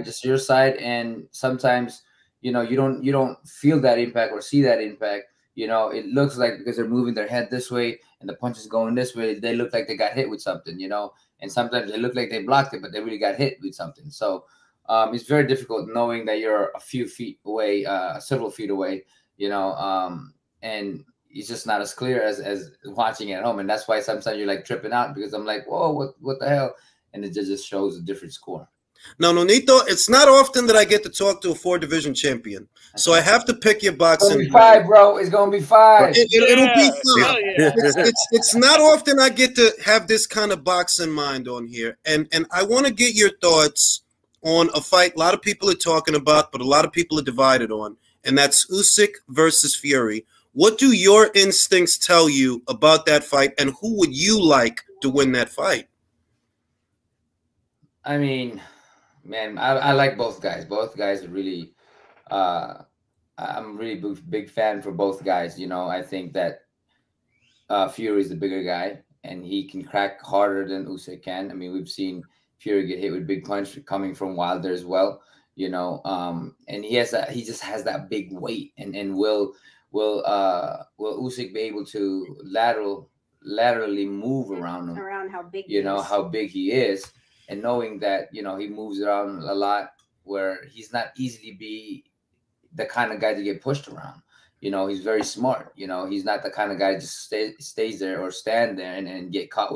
just your side, and sometimes, you know, you don't feel that impact or see that impact. You know, it looks like because they're moving their head this way and the punch is going this way, they look like they got hit with something, you know, and sometimes they look like they blocked it, but they really got hit with something. So it's very difficult knowing that you're a few feet away, several feet away, you know, and it's just not as clear as watching it at home. And that's why sometimes you're like tripping out because I'm like, whoa, what the hell? And it just shows a different score. Now, Nonito, it's not often that I get to talk to a 4-division champion, so I have to pick your boxing. It's gonna be 5, bro. It's gonna be 5. It'll be 5. It's not often I get to have this kind of boxing mind on here, and I want to get your thoughts on a fight a lot of people are talking about, but a lot of people are divided on, and that's Usyk versus Fury. What do your instincts tell you about that fight, and who would you like to win that fight? I mean, man, I like both guys. Both guys are really, I'm really big fan for both guys. You know, I think that Fury is the bigger guy, and he can crack harder than Usyk can. I mean, we've seen Fury get hit with big punch coming from Wilder as well. You know, and he just has that big weight, and will Usyk be able to laterally move around him? Around how big, you know, how big he is. And knowing that, you know, he moves around a lot where he's not easily be the kind of guy to get pushed around. You know, he's very smart. You know, he's not the kind of guy to just stays there or stand there and get caught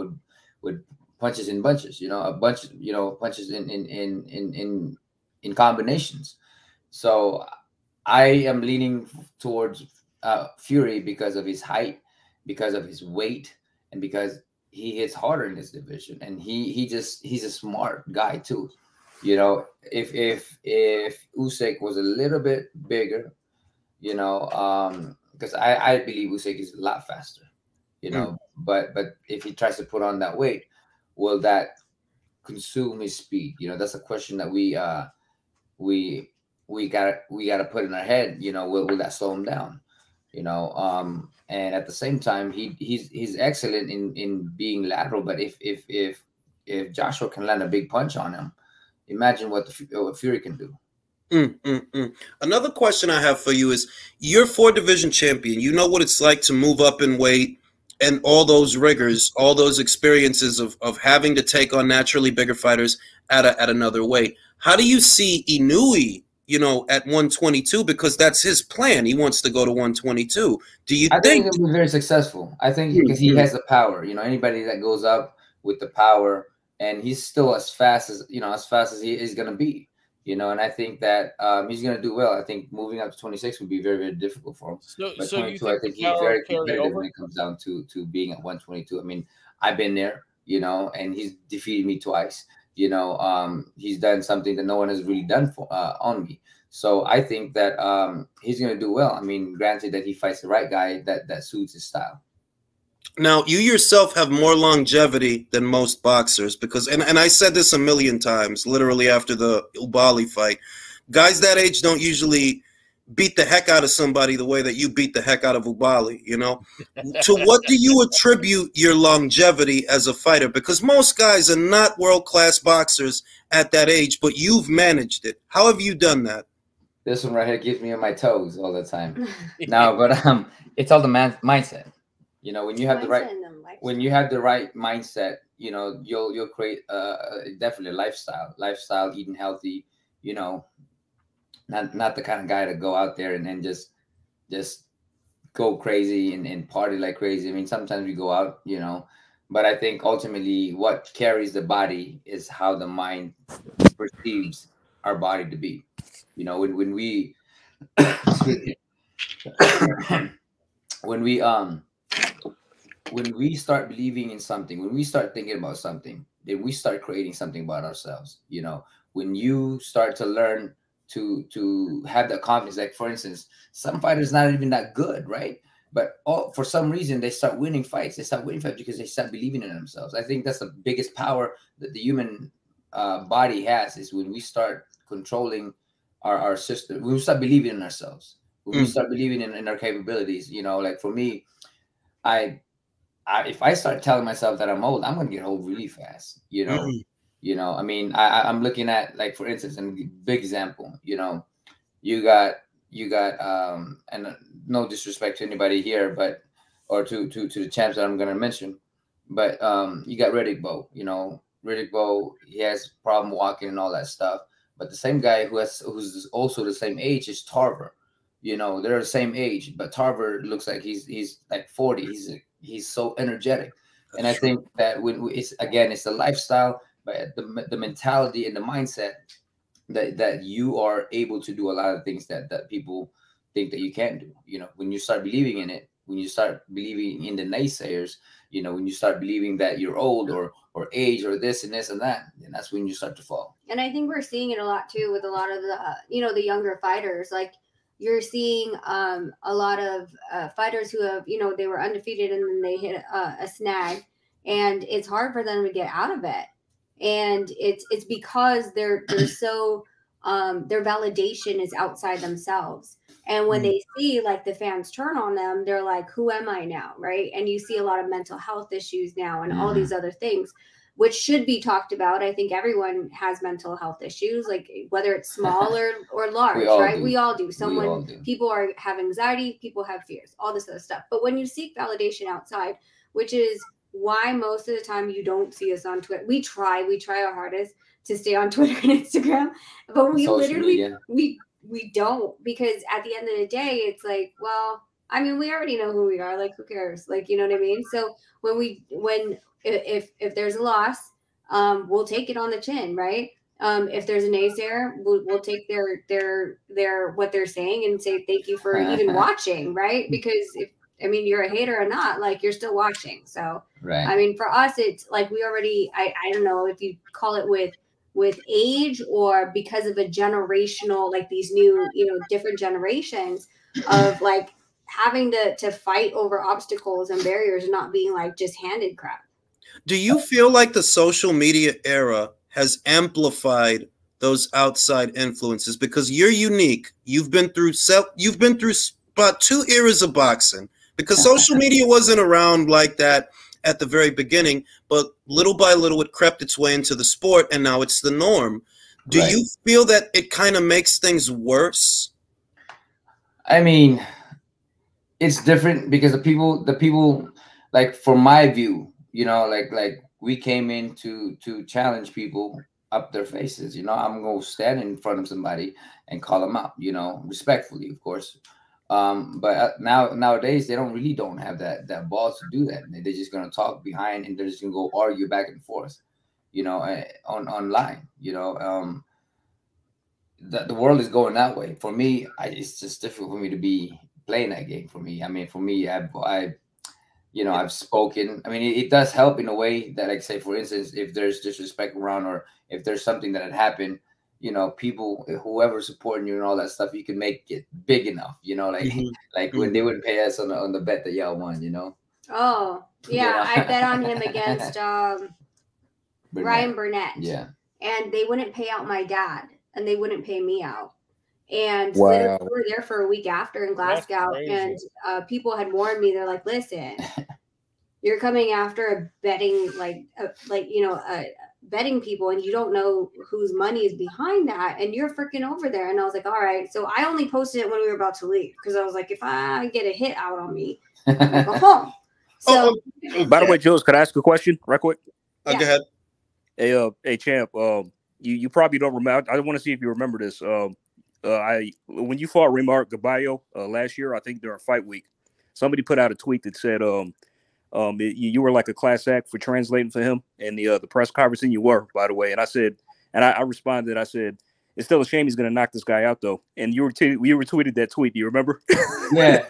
with punches and bunches. You know, a bunch, you know, punches in in combinations. So I am leaning towards Fury because of his height, because of his weight, and because he hits harder in this division. And he's a smart guy too. You know, if Usyk was a little bit bigger, you know, because I believe Usyk is a lot faster, you know, but if he tries to put on that weight, will that consume his speed? You know, that's a question that we gotta put in our head. You know, will that slow him down? You know, and at the same time, he's excellent in being lateral. But if Joshua can land a big punch on him, imagine what Fury can do. Another question I have for you is, you're 4-division champion. You know what it's like to move up in weight and all those rigors, all those experiences of having to take on naturally bigger fighters at another weight. How do you see Inoue, you know, at 122? Because that's his plan. He wants to go to 122. Do you think he'll be very successful? I think because he has the power. You know, anybody that goes up with the power, and he's still as fast as he is going to be. You know, and I think that he's going to do well. I think moving up to 26 would be very, very difficult for him. But 22, I think he's very competitive when it comes down to being at 122. I mean, I've been there, you know, and he's defeated me twice. You know, he's done something that no one has really done on me. So I think that he's going to do well. I mean, granted that he fights the right guy that suits his style. Now, you yourself have more longevity than most boxers because, and I said this a million times, literally after the Ubali fight, guys that age don't usually beat the heck out of somebody the way that you beat the heck out of Ubali, you know? To what do you attribute your longevity as a fighter? Because most guys are not world-class boxers at that age, but you've managed it. How have you done that? This one right here keeps me on my toes all the time. No, but it's all the mindset. You know, when you have the right mindset, you know, you'll create definitely a lifestyle, eating healthy, you know, not the kind of guy to go out there and then just go crazy and party like crazy. I mean, sometimes we go out, you know, but I think ultimately what carries the body is how the mind perceives our body to be. You know, when we when we start believing in something, when we start thinking about something, then we start creating something about ourselves. You know, when you start to learn to have that confidence, like for instance, some fighters not even that good, right? But for some reason they start winning fights. They start winning fights because they start believing in themselves. I think that's the biggest power that the human body has, is when we start controlling our system, when we start believing in ourselves, when we start believing in our capabilities. You know, like for me, if I start telling myself that I'm old, I'm gonna get old really fast. You know, I mean, I'm looking at, like, for instance, a big example. You know, you got and no disrespect to anybody here, but or to the champs that I'm gonna mention, but you got Riddick Bowe. You know, Riddick Bowe, he has problem walking and all that stuff. But the same guy who's also the same age is Tarver. You know, they're the same age, but Tarver looks like he's like 40. He's so energetic. And I think that when it's the lifestyle, but the mentality and the mindset that you are able to do a lot of things that people think that you can't do. You know, when you start believing in it, when you start believing in the naysayers, you know, when you start believing that you're old or age or this and this and that, then that's when you start to fall. And I think we're seeing it a lot too with a lot of the, the younger fighters. Like, you're seeing a lot of fighters who have, they were undefeated and then they hit a snag, and it's hard for them to get out of it. And it's because they're so their validation is outside themselves. And when they see, like, the fans turn on them, they're like, who am I now? Right. And you see a lot of mental health issues now and all these other things, which should be talked about. I think everyone has mental health issues, like whether it's small or large, right? We all do. People have anxiety, people have fears, all this other stuff. But when you seek validation outside, which is why most of the time you don't see us on Twitter. We try our hardest to stay on Twitter and Instagram, but we literally we don't, because at the end of the day, it's like, well, I mean, we already know who we are. Like, who cares? Like, you know what I mean? So if there's a loss, we'll take it on the chin, right? If there's a naysayer, we'll take their what they're saying and say thank you for even watching, right? Because you're a hater or not, like you're still watching. So right. I mean, for us, it's like we already. I don't know if you call it with age or because of a generational, like these new, different generations of like having to fight over obstacles and barriers and not being like just handed crap. Do you feel like the social media era has amplified those outside influences? Because you're unique. You've been through about 2 eras of boxing, because social media wasn't around like that at the very beginning, but little by little it crept its way into the sport, and now it's the norm. Do Right. you feel that it kind of makes things worse? I mean, it's different because the people, like, from my view, like we came in to challenge people up their faces. I'm gonna stand in front of somebody and call them out, respectfully, of course. But nowadays they don't have that balls to do that. They're just gonna talk behind, and they're just gonna go argue back and forth, online. The world is going that way. For me, it's just difficult for me to be playing that game. For me, for me, I've spoken. It does help in a way that, like, say, for instance, if there's disrespect around, or if there's something that had happened, people, whoever's supporting you and all that stuff, you can make it big enough, like when they wouldn't pay us on the bet that y'all won, Oh, yeah. I bet on him against Ryan Burnett. Yeah. And they wouldn't pay out my dad, and they wouldn't pay me out. And wow. literally we were there for a week after in Glasgow, and people had warned me. They're like, listen, you're coming after a betting, betting people, and you don't know whose money is behind that, and you're freaking over there. And I was like, all right. So I only posted it when we were about to leave, because I was like, if I get a hit out on me, I'm gonna go home. So by the way, Jules, could I ask a question right quick? Go ahead. Hey, champ, you probably don't remember. I want to see if you remember this. When you fought Remark Gaballo last year, I think during fight week, somebody put out a tweet that said you were like a class act for translating for him in the press conference, and you were, by the way. And I said, and I responded, I said, it's still a shame he's going to knock this guy out, though. And you retweeted that tweet. Do you remember? Yeah.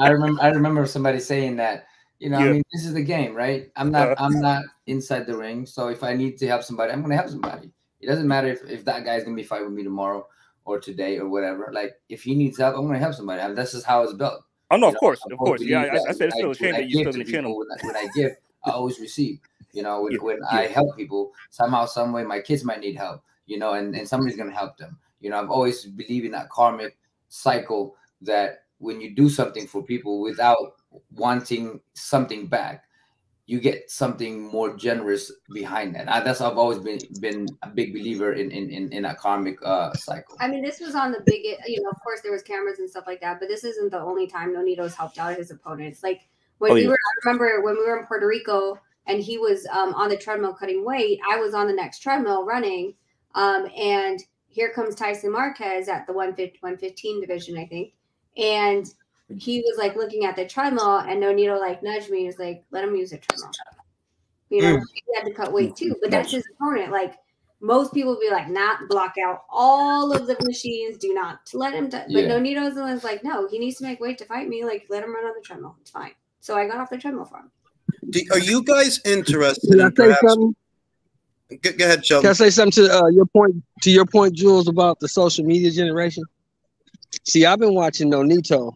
I remember somebody saying that. This is the game, right? I'm not inside the ring, so if I need to help somebody, I'm going to help somebody. It doesn't matter if that guy's going to be fighting with me tomorrow or today or whatever. Like, if he needs help, I'm going to help somebody. That's just how it's built. Oh, no, of course. Yeah, I said it's still a shame that you're still going to channel. When I give, I always receive. When I help people, somehow, some way, my kids might need help, and somebody's going to help them. I've always believed in that karmic cycle, that when you do something for people without wanting something back, you get something more generous behind that. I've always been a big believer in that karmic cycle. This was on the biggest, of course there was cameras and stuff like that, but this isn't the only time Nonito's helped out his opponents. Like when I remember when we were in Puerto Rico and he was on the treadmill cutting weight, I was on the next treadmill running, and here comes Tyson Marquez at the 115 division, I think, and he was like looking at the treadmill, and Nonito like nudged me. He was like, let him use the treadmill. He had to cut weight too, but that's his opponent. Like most people would be like, not block out all of the machines. Do not let him. But Nonito's the one's like, no, he needs to make weight to fight me. Like let him run on the treadmill. It's fine. So I got off the treadmill for him. Are you guys interested? Can I say something? Go ahead, Sheldon. Can I say something to your point? To your point, Jules, about the social media generation. See, I've been watching Nonito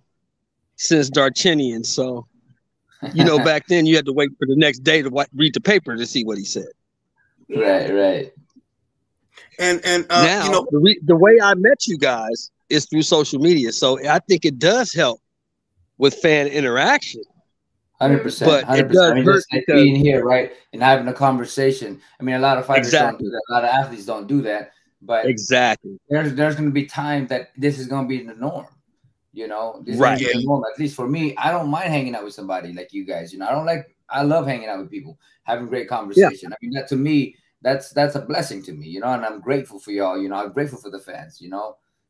since Darchinian, so back then you had to wait for the next day to read the paper to see what he said. Right. And now the way I met you guys is through social media, so I think it does help with fan interaction. 100%. But it does hurt like being here, right, and having a conversation. A lot of fighters don't do that. A lot of athletes don't do that. But exactly, there's going to be time that this is going to be the norm. Right. At least for me, I don't mind hanging out with somebody like you guys. I love hanging out with people, having great conversation. That to me, that's a blessing to me, and I'm grateful for y'all. I'm grateful for the fans.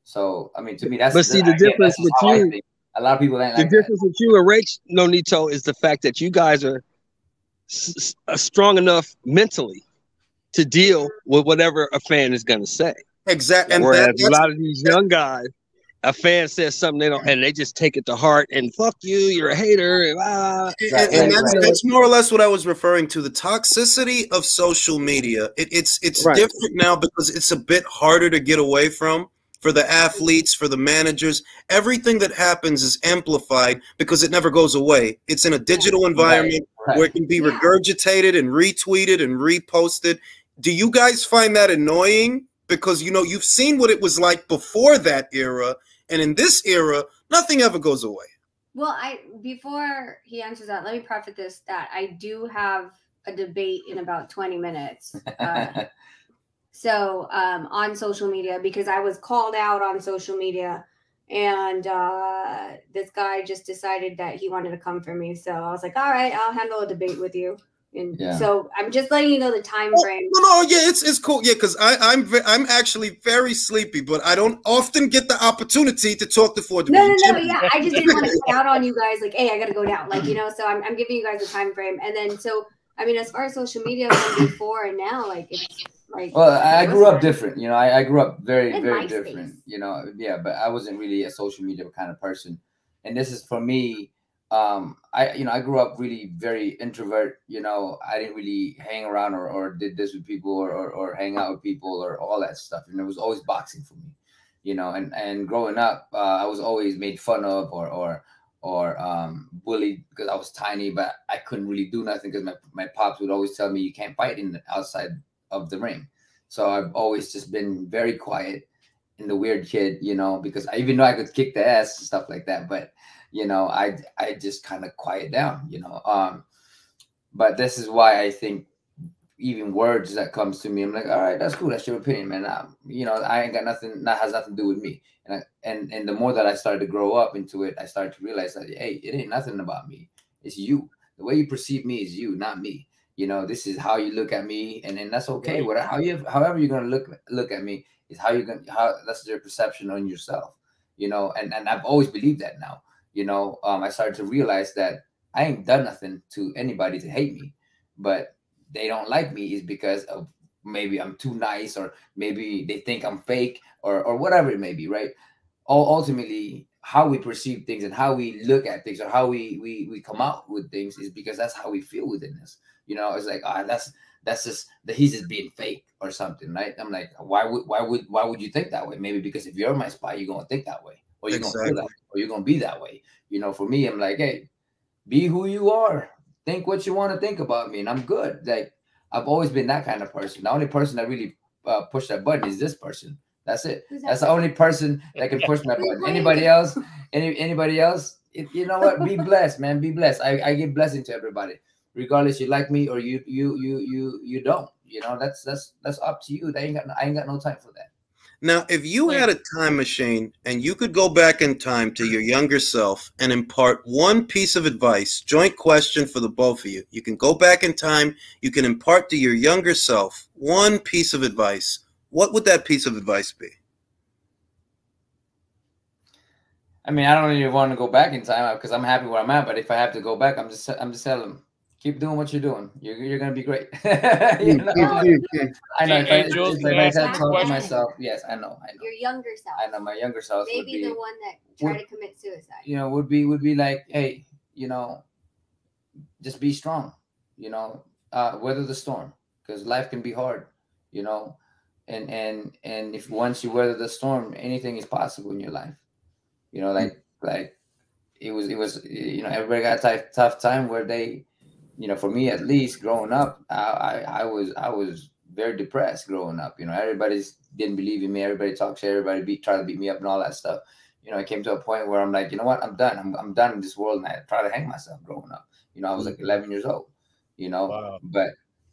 So to me, that's. But see, the difference with you, a lot of people ain't like the difference with you and Rach, Nonito, is the fact that you guys are strong enough mentally to deal with whatever a fan is going to say. Exactly. And whereas a lot of these young guys, a fan says something they don't, and they just take it to heart and fuck you, you're a hater. And that's more or less what I was referring to. The toxicity of social media. It's different now because it's a bit harder to get away from for the athletes, for the managers. Everything that happens is amplified because it never goes away. It's in a digital environment where it can be regurgitated and retweeted and reposted. Do you guys find that annoying? Because, you know, you've seen what it was like before that era. And in this era, nothing ever goes away. Well, before he answers that, let me preface this that I do have a debate in about 20 minutes. So on social media, because I was called out on social media, and this guy just decided that he wanted to come for me. So I was like, all right, I'll handle a debate with you. And so I'm just letting you know the time frame. No, yeah, it's cool. Yeah, because I'm actually very sleepy, but I don't often get the opportunity to talk to Ford. No, yeah. I just didn't want to cut out on you guys. Like, hey, I got to go down. Like, you know, so I'm giving you guys a time frame. And then, so, I mean, as far as social media from before and now, like, it's like. Well, I grew up different. You know, I grew up very, very different. You know, yeah, but I wasn't really a social media kind of person. And this is for me. I grew up really very introvert. You know, I didn't really hang around or did this with people or hang out with people or all that stuff. And it was always boxing for me, you know, and growing up, I was always made fun of or bullied because I was tiny, but I couldn't really do nothing because my pops would always tell me you can't fight in the outside of the ring. So I've always just been very quiet and the weird kid, you know, because even though I could kick the ass and stuff like that, but you know, I just kind of quiet down, you know. But this is why I think even words that comes to me, I'm like, all right, that's cool. That's your opinion, man. You know, I ain't got nothing. That has nothing to do with me. And the more that I started to grow up into it, I started to realize that, hey, it ain't nothing about me. It's you. The way you perceive me is you, not me. You know, this is how you look at me, and that's okay. However you're gonna look at me is that's your perception on yourself. You know, and I've always believed that now. You know, I started to realize that I ain't done nothing to anybody to hate me, but they don't like me is because of maybe I'm too nice, or maybe they think I'm fake, or whatever it may be, right? Ultimately, how we perceive things and how we look at things or how we come out with things is because that's how we feel within us. You know, it's like, that's just that he's just being fake or something, right? I'm like, why would you think that way? Maybe because if you're my spy, you're gonna think that way. Or you're gonna feel that way, or you're gonna be that way. You know, for me, I'm like, hey, be who you are. Think what you want to think about me, and I'm good. Like, I've always been that kind of person. The only person that really pushed that button is this person. That's it. That's the only person that can push my button. Anybody else? Anybody else? You know what? Be blessed, man. Be blessed. I give blessing to everybody, regardless you like me or you don't. You know, that's up to you. I ain't got no time for that. Now, if you had a time machine and you could go back in time to your younger self and impart one piece of advice, joint question for the both of you. You can go back in time. You can impart to your younger self one piece of advice. What would that piece of advice be? I mean, I don't even want to go back in time because I'm happy where I'm at. But if I have to go back, I'm just telling them, keep doing what you're doing. You're gonna be great. You know? I know. If I said to myself, yes, I know. Your younger self. I know my younger self. Maybe the one that tried to commit suicide. You know, would be like, hey, you know, just be strong. You know, weather the storm, because life can be hard. You know, and if once you weather the storm, anything is possible in your life. You know, like it was you know, everybody got a tough time where they. You know, for me at least, growing up, I was very depressed growing up. You know, everybody didn't believe in me. Everybody talked shit. Everybody tried to beat me up and all that stuff. You know, I came to a point where I'm like, you know what, I'm done. I'm done in this world, and I tried to hang myself growing up. You know, I was like 11 years old. You know, but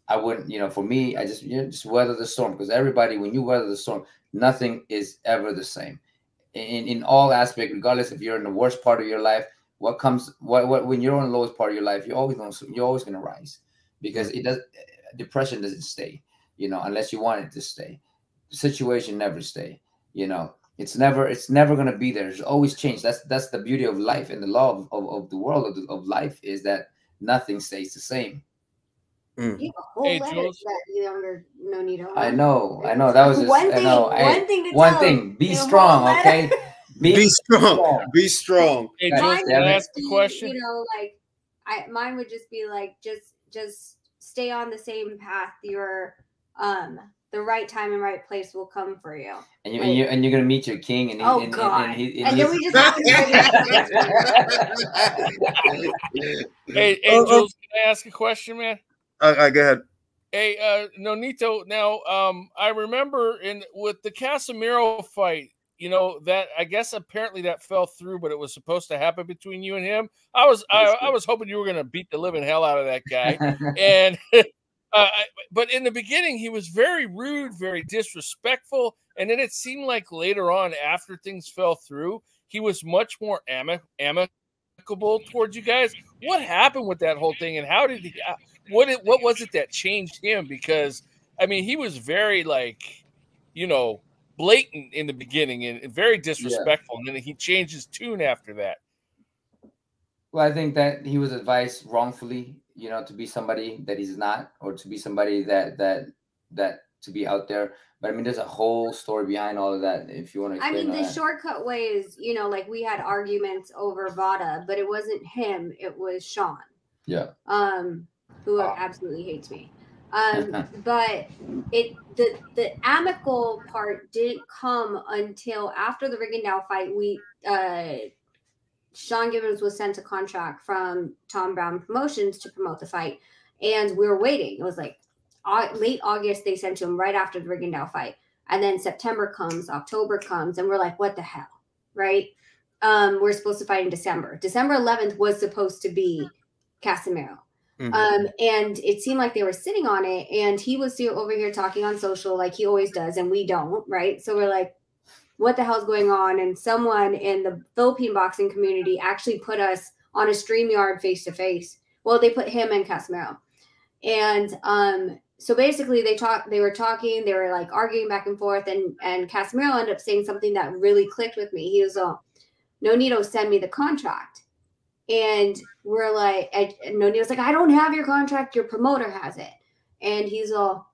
I wouldn't. You know, for me, I just weather the storm, because everybody, when you weather the storm, nothing is ever the same. In all aspects, regardless if you're in the worst part of your life. When you're on the lowest part of your life, you're always gonna rise, because depression doesn't stay, you know, unless you want it to stay. The situation never stay, you know. It's never gonna be there. There's always change. That's the beauty of life, and the law of the world of life is that nothing stays the same. You have a whole letter to that younger Nonito. I know. That was just, one thing. One thing to one tell thing. Be strong, okay? Be strong. Be strong. Hey, Jules, can I ask a question? You know, like mine would just be like, just stay on the same path. Your the right time and right place will come for you. And you're gonna meet your king, and then we just have Hey, Jules, can I ask a question, man? Go ahead. Hey, Nonito. Now, I remember with the Casemiro fight, you know, that I guess apparently that fell through, but it was supposed to happen between you and him. I was hoping you were gonna beat the living hell out of that guy, and. But in the beginning, he was very rude, very disrespectful. And then it seemed like later on, after things fell through, he was much more amicable towards you guys. What happened with that whole thing? And how did he, what was it that changed him? Because, I mean, he was very, like, you know, blatant in the beginning and very disrespectful. And then he changed his tune after that. Well, I think that he was advised wrongfully, you know, to be somebody that he's not, or to be somebody that to be out there. But I mean, there's a whole story behind all of that. If you want to explain. I mean, the shortcut way is, you know, like we had arguments over Vada, but it wasn't him; it was Sean. Yeah. Who absolutely hates me. But the amicable part didn't come until after the Rigondeaux fight. Sean Gibbons was sent a contract from Tom Brown Promotions to promote the fight, and we were waiting. It was like late August they sent to him right after the Rigondeaux fight, and then September comes, October comes, and we're like, what the hell, right? We're supposed to fight in December. December 11th was supposed to be Casemiro. And it seemed like they were sitting on it, and he was over here talking on social like he always does, and we don't, right? So we're like, what the hell's going on? And someone in the Philippine boxing community actually put us on a StreamYard face-to-face. Well, they put him and Casemiro. And so basically they were talking, they were like arguing back and forth, and Casemiro ended up saying something that really clicked with me. He was Nonito, send me the contract. And we're like, and Nonito's like, I don't have your contract, your promoter has it. And he's all,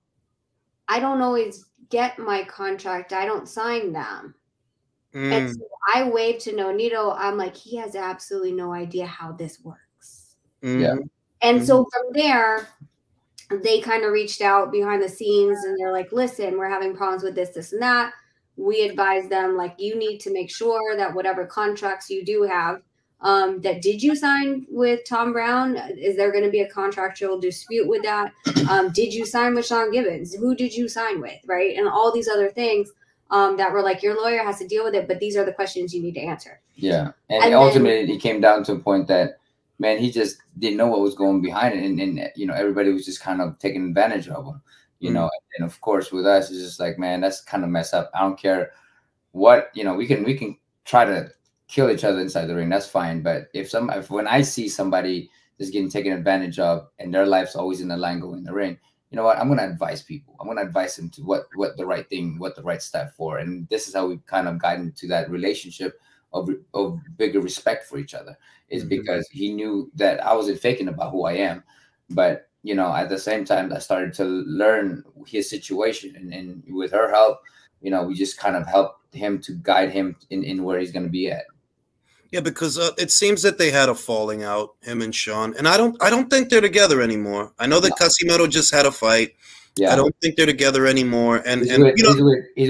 I don't always get my contract, I don't sign them. And so I waved to Nonito. I'm like, he has absolutely no idea how this works. Yeah. And so from there, they kind of reached out behind the scenes, and they're like, listen, we're having problems with this, and that. We advised them, like, you need to make sure that whatever contracts you do have, that did you sign with Tom Brown? Is there going to be a contractual dispute with that? Did you sign with Sean Gibbons? Who did you sign with? Right. And all these other things that were like, your lawyer has to deal with it, but these are the questions you need to answer. Yeah. And ultimately it came down to a point that, man, he just didn't know what was going behind it. And you know, everybody was just kind of taking advantage of him, you know, and of course with us, it's just like, man, that's kind of messed up. I don't care what, you know, we can try to kill each other inside the ring, that's fine. But if when I see somebody is getting taken advantage of and their life's always in the line going in the ring, you know what? I'm gonna advise people. I'm gonna advise them to what the right thing, what the right step for. And this is how we kind of got into that relationship of bigger respect for each other, is because he knew that I wasn't faking about who I am. But you know, at the same time, I started to learn his situation, and with her help, you know, we just kind of helped him to guide him in where he's gonna be at. Yeah, because it seems that they had a falling out, him and Sean, and I don't think they're together anymore. I know that Casemiro just had a fight. Yeah, I don't think they're together anymore. And he's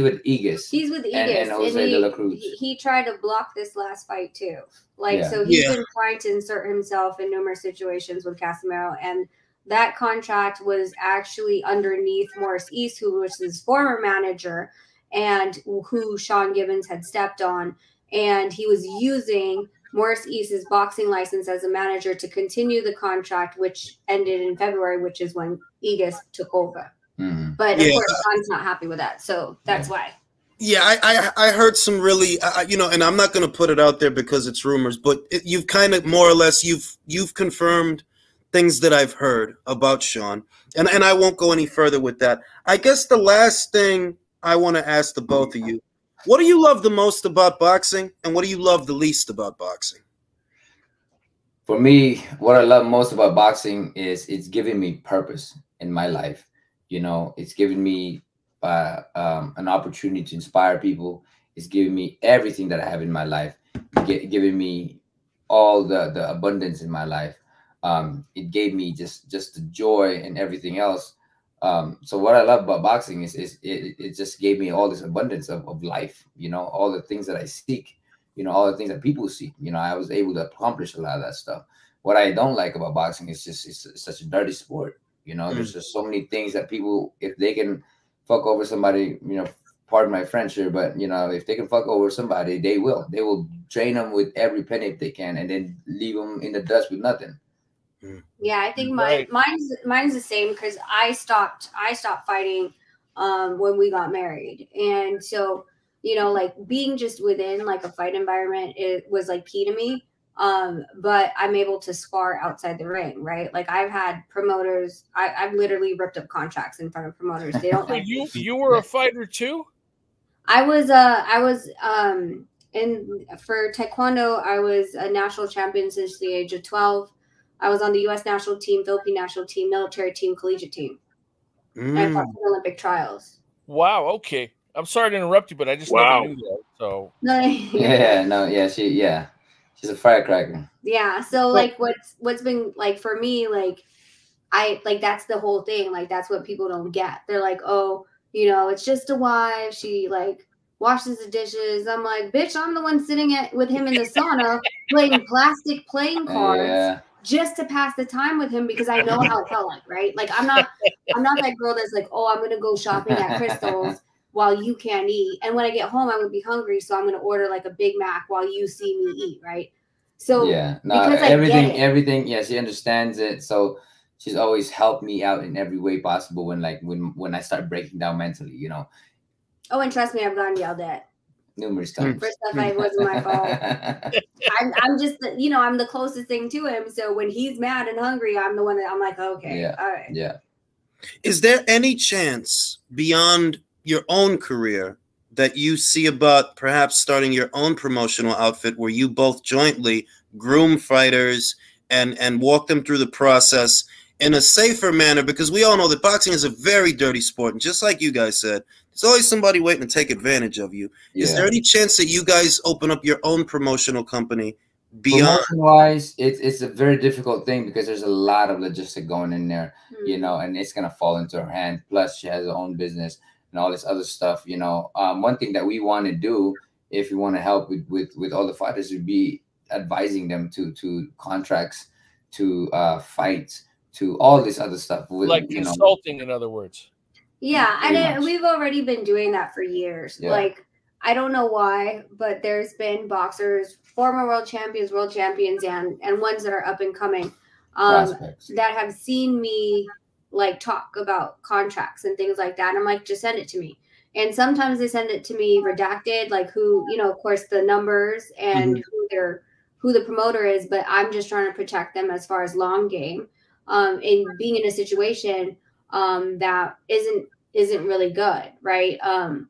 with Aegis. He's with Aegis, and Jose de la Cruz. He tried to block this last fight too. Like so, he's been trying to insert himself in numerous situations with Casemiro, and that contract was actually underneath Maurice East, who was his former manager, and who Sean Gibbons had stepped on. And he was using Maurice East's boxing license as a manager to continue the contract, which ended in February, which is when Aegis took over. But of course, Sean's not happy with that, so that's why. Yeah, I heard some really, you know, and I'm not going to put it out there because it's rumors, but you've kind of more or less you've confirmed things that I've heard about Sean, and I won't go any further with that. I guess the last thing I want to ask the both of you. What do you love the most about boxing, and what do you love the least about boxing? For me, what I love most about boxing is it's giving me purpose in my life. You know, it's giving me an opportunity to inspire people. It's giving me everything that I have in my life, giving me all the abundance in my life. It gave me just the joy and everything else. So what I love about boxing is it just gave me all this abundance of life. You know, all the things that I seek. You know, all the things that people seek. You know, I was able to accomplish a lot of that stuff. What I don't like about boxing is just it's such a dirty sport. You know, there's just so many things that people, if they can fuck over somebody, you know, pardon my French here, but you know, if they can fuck over somebody, they will drain them with every penny if they can, and then leave them in the dust with nothing. Yeah, I think mine's the same, because I stopped fighting when we got married, and so, you know, like being just within like a fight environment, it was like key to me. But I'm able to spar outside the ring, right? Like I've had promoters, I've literally ripped up contracts in front of promoters. They don't. So you were a fighter too? I was in for Taekwondo. I was a national champion since the age of 12. I was on the U.S. national team, Philippine national team, military team, collegiate team. I fought for Olympic trials. Wow. Okay. I'm sorry to interrupt you, but I just never knew that. So she's a firecracker. Yeah. So like what's been like for me, like that's the whole thing. Like that's what people don't get. They're like, oh, you know, it's just a wife. She like washes the dishes. I'm like, bitch, I'm the one sitting with him in the sauna playing plastic playing cards just to pass the time with him, because I know how it felt like, right? Like I'm not that girl that's like, oh, I'm gonna go shopping at Crystal's while you can't eat. And when I get home, I would be hungry, so I'm gonna order like a Big Mac while you see me eat, right? So everything. Yeah, she understands it. So she's always helped me out in every way possible when I start breaking down mentally, you know. Oh, and trust me, I've gotten yelled at numerous times for stuff I wasn't my fault. I'm just, you know, I'm the closest thing to him. So when he's mad and hungry, I'm the one that I'm like, okay, all right. Yeah. Is there any chance beyond your own career that you see about perhaps starting your own promotional outfit where you both jointly groom fighters and walk them through the process in a safer manner? Because we all know that boxing is a very dirty sport, and just like you guys said, there's always somebody waiting to take advantage of you. Is there any chance that you guys open up your own promotional company beyond? Promotion-wise, it's a very difficult thing because there's a lot of logistic going in there, you know, and it's gonna fall into her hand. Plus, she has her own business and all this other stuff, you know. One thing that we want to do, if we want to help with all the fighters, would be advising them to contracts, to fights, to all this other stuff. With, like consulting, in other words. Yeah, and we've already been doing that for years. Yeah. Like, I don't know why, but there's been boxers, former world champions, and ones that are up and coming, that have seen me like talk about contracts and things like that. And I'm like, just send it to me. And sometimes they send it to me redacted, like who, you know, of course, the numbers and who the promoter is, but I'm just trying to protect them as far as long game, and being in a situation that isn't really good, right?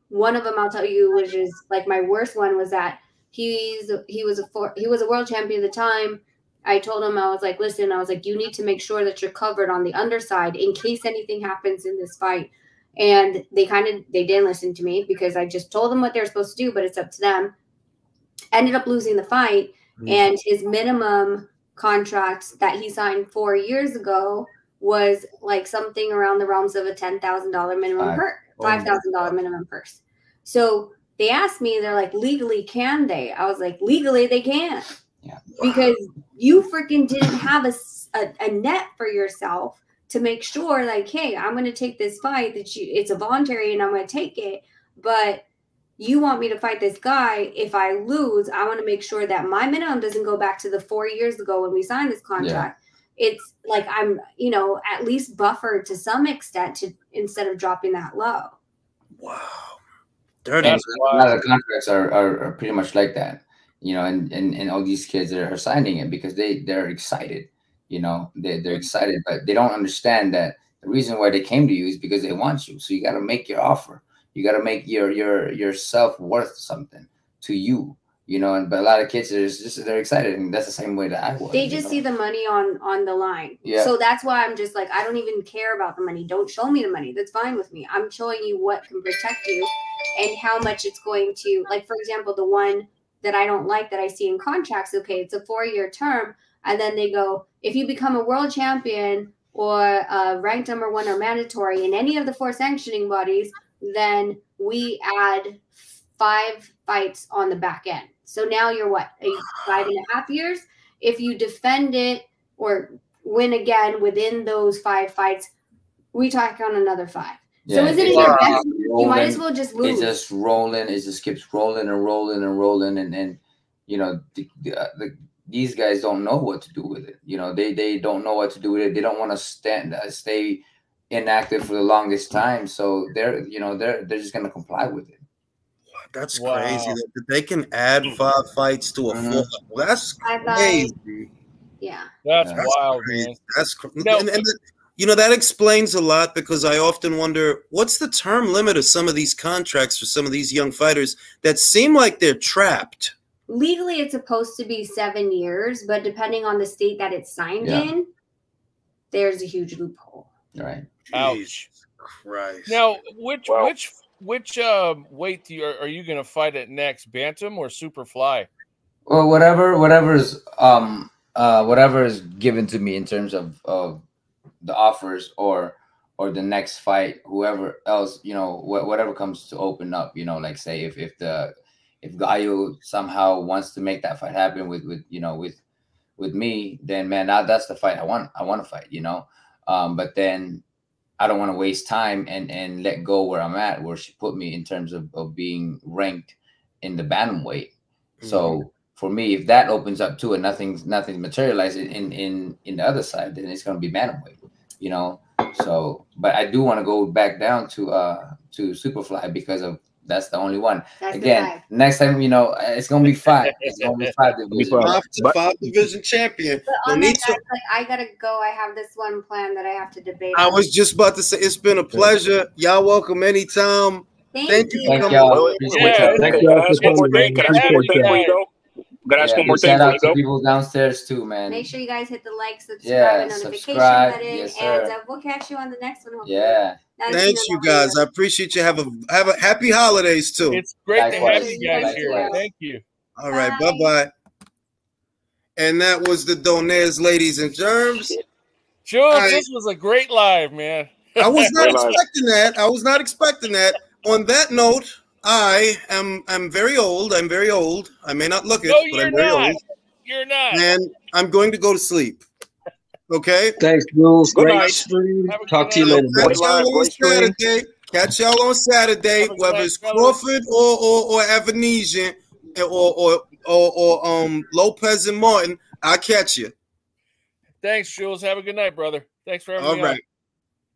One of them I'll tell you, which is like my worst one, was that he was a world champion at the time. I told him, I was like, listen, you need to make sure that you're covered on the underside in case anything happens in this fight. And they didn't listen to me because I just told them what they're supposed to do, but it's up to them. Ended up losing the fight, and his minimum contract that he signed 4 years ago was like something around the realms of a $10,000 minimum $5,000 minimum purse. So they asked me, they're like, legally, can they? I was like, legally, they can. Yeah. Because you freaking didn't have a net for yourself to make sure, like, hey, I'm going to take this fight it's a voluntary and I'm going to take it. But you want me to fight this guy. If I lose, I want to make sure that my minimum doesn't go back to the 4 years ago when we signed this contract. Yeah. It's like I'm, you know, at least buffered to some extent instead of dropping that low. Wow. Dirty. A lot of contracts are pretty much like that, you know, and all these kids are signing it because they're excited, you know, they're excited, but they don't understand that the reason why they came to you is because they want you. So you got to make your offer. You got to make your self worth something to you. you know. But a lot of kids are just they're excited, and that's the same way that I was. They just see the money on the line. Yeah. So that's why I'm just like, I don't even care about the money. Don't show me the money. That's fine with me. I'm showing you what can protect you and how much it's going to, like, for example, the one that I don't like that I see in contracts, okay, it's a 4-year term. And then they go, if you become a world champion or ranked #1 or mandatory in any of the 4 sanctioning bodies, then we add 5 fights on the back end. So now you're what, 5.5 years? If you defend it or win again within those 5 fights, we talk on another 5. Yeah, so is it in your best? You might as well just lose. It's just rolling. It just keeps rolling and rolling and rolling, and you know these guys don't know what to do with it. You know, they don't know what to do with it. They don't want to stay inactive for the longest time. So they're just gonna comply with it. That's crazy that they can add 5 fights to a 4. That's crazy. Yeah, that's wild, crazy. Man. That's and you know, that explains a lot, because I often wonder what's the term limit of some of these contracts for some of these young fighters that seem like they're trapped. Legally, it's supposed to be 7 years, but depending on the state that it's signed in, there's a huge loophole. Right. Ouch. Christ. Now, which weight are you going to fight at next? Bantam or super fly? Well, whatever is given to me in terms of the offers or the next fight, whoever else, you know, whatever comes to open up, you know, like say if Gallo somehow wants to make that fight happen with me, then man, that's the fight I want to fight, you know. But then I don't want to waste time and let go where I'm at, where she put me in terms of being ranked in the bantamweight. So for me, if that opens up too and nothing's materialized in the other side, then it's going to be bantamweight, you know. So, but I do want to go back down to Superfly because of that's the only one. That's again, next time, you know, it's going to be 5. It's going to be 5 division. 5 division champion. But I gotta go. I have this one plan that I have to debate. I was just about to say, it's been a pleasure. Y'all welcome anytime. Thank you for coming. Thank you. Gotta ask one more thing. Shout out to people downstairs too, man. Make sure you guys hit the like, subscribe, and notification button, and we'll catch you on the next one. Hopefully. Yeah. Thanks, you guys. I appreciate you. Have a happy holidays too. It's great to have you guys here. Thank you. All right, bye. And that was the Donaire's Ladies and Germs. Jules, this was a great live, man. I was not expecting that. On that note, I'm very old. I'm very old. I may not look it, but I'm very old. You're not. And I'm going to go to sleep. Okay? Thanks, Jules. Good Great night. stream. Talk to you later. Catch y'all on Saturday, whether it's Crawford or Evanesian or Lopez and Martin. I'll catch you. Thanks, Jules. Have a good night, brother. Thanks for having me on. All right.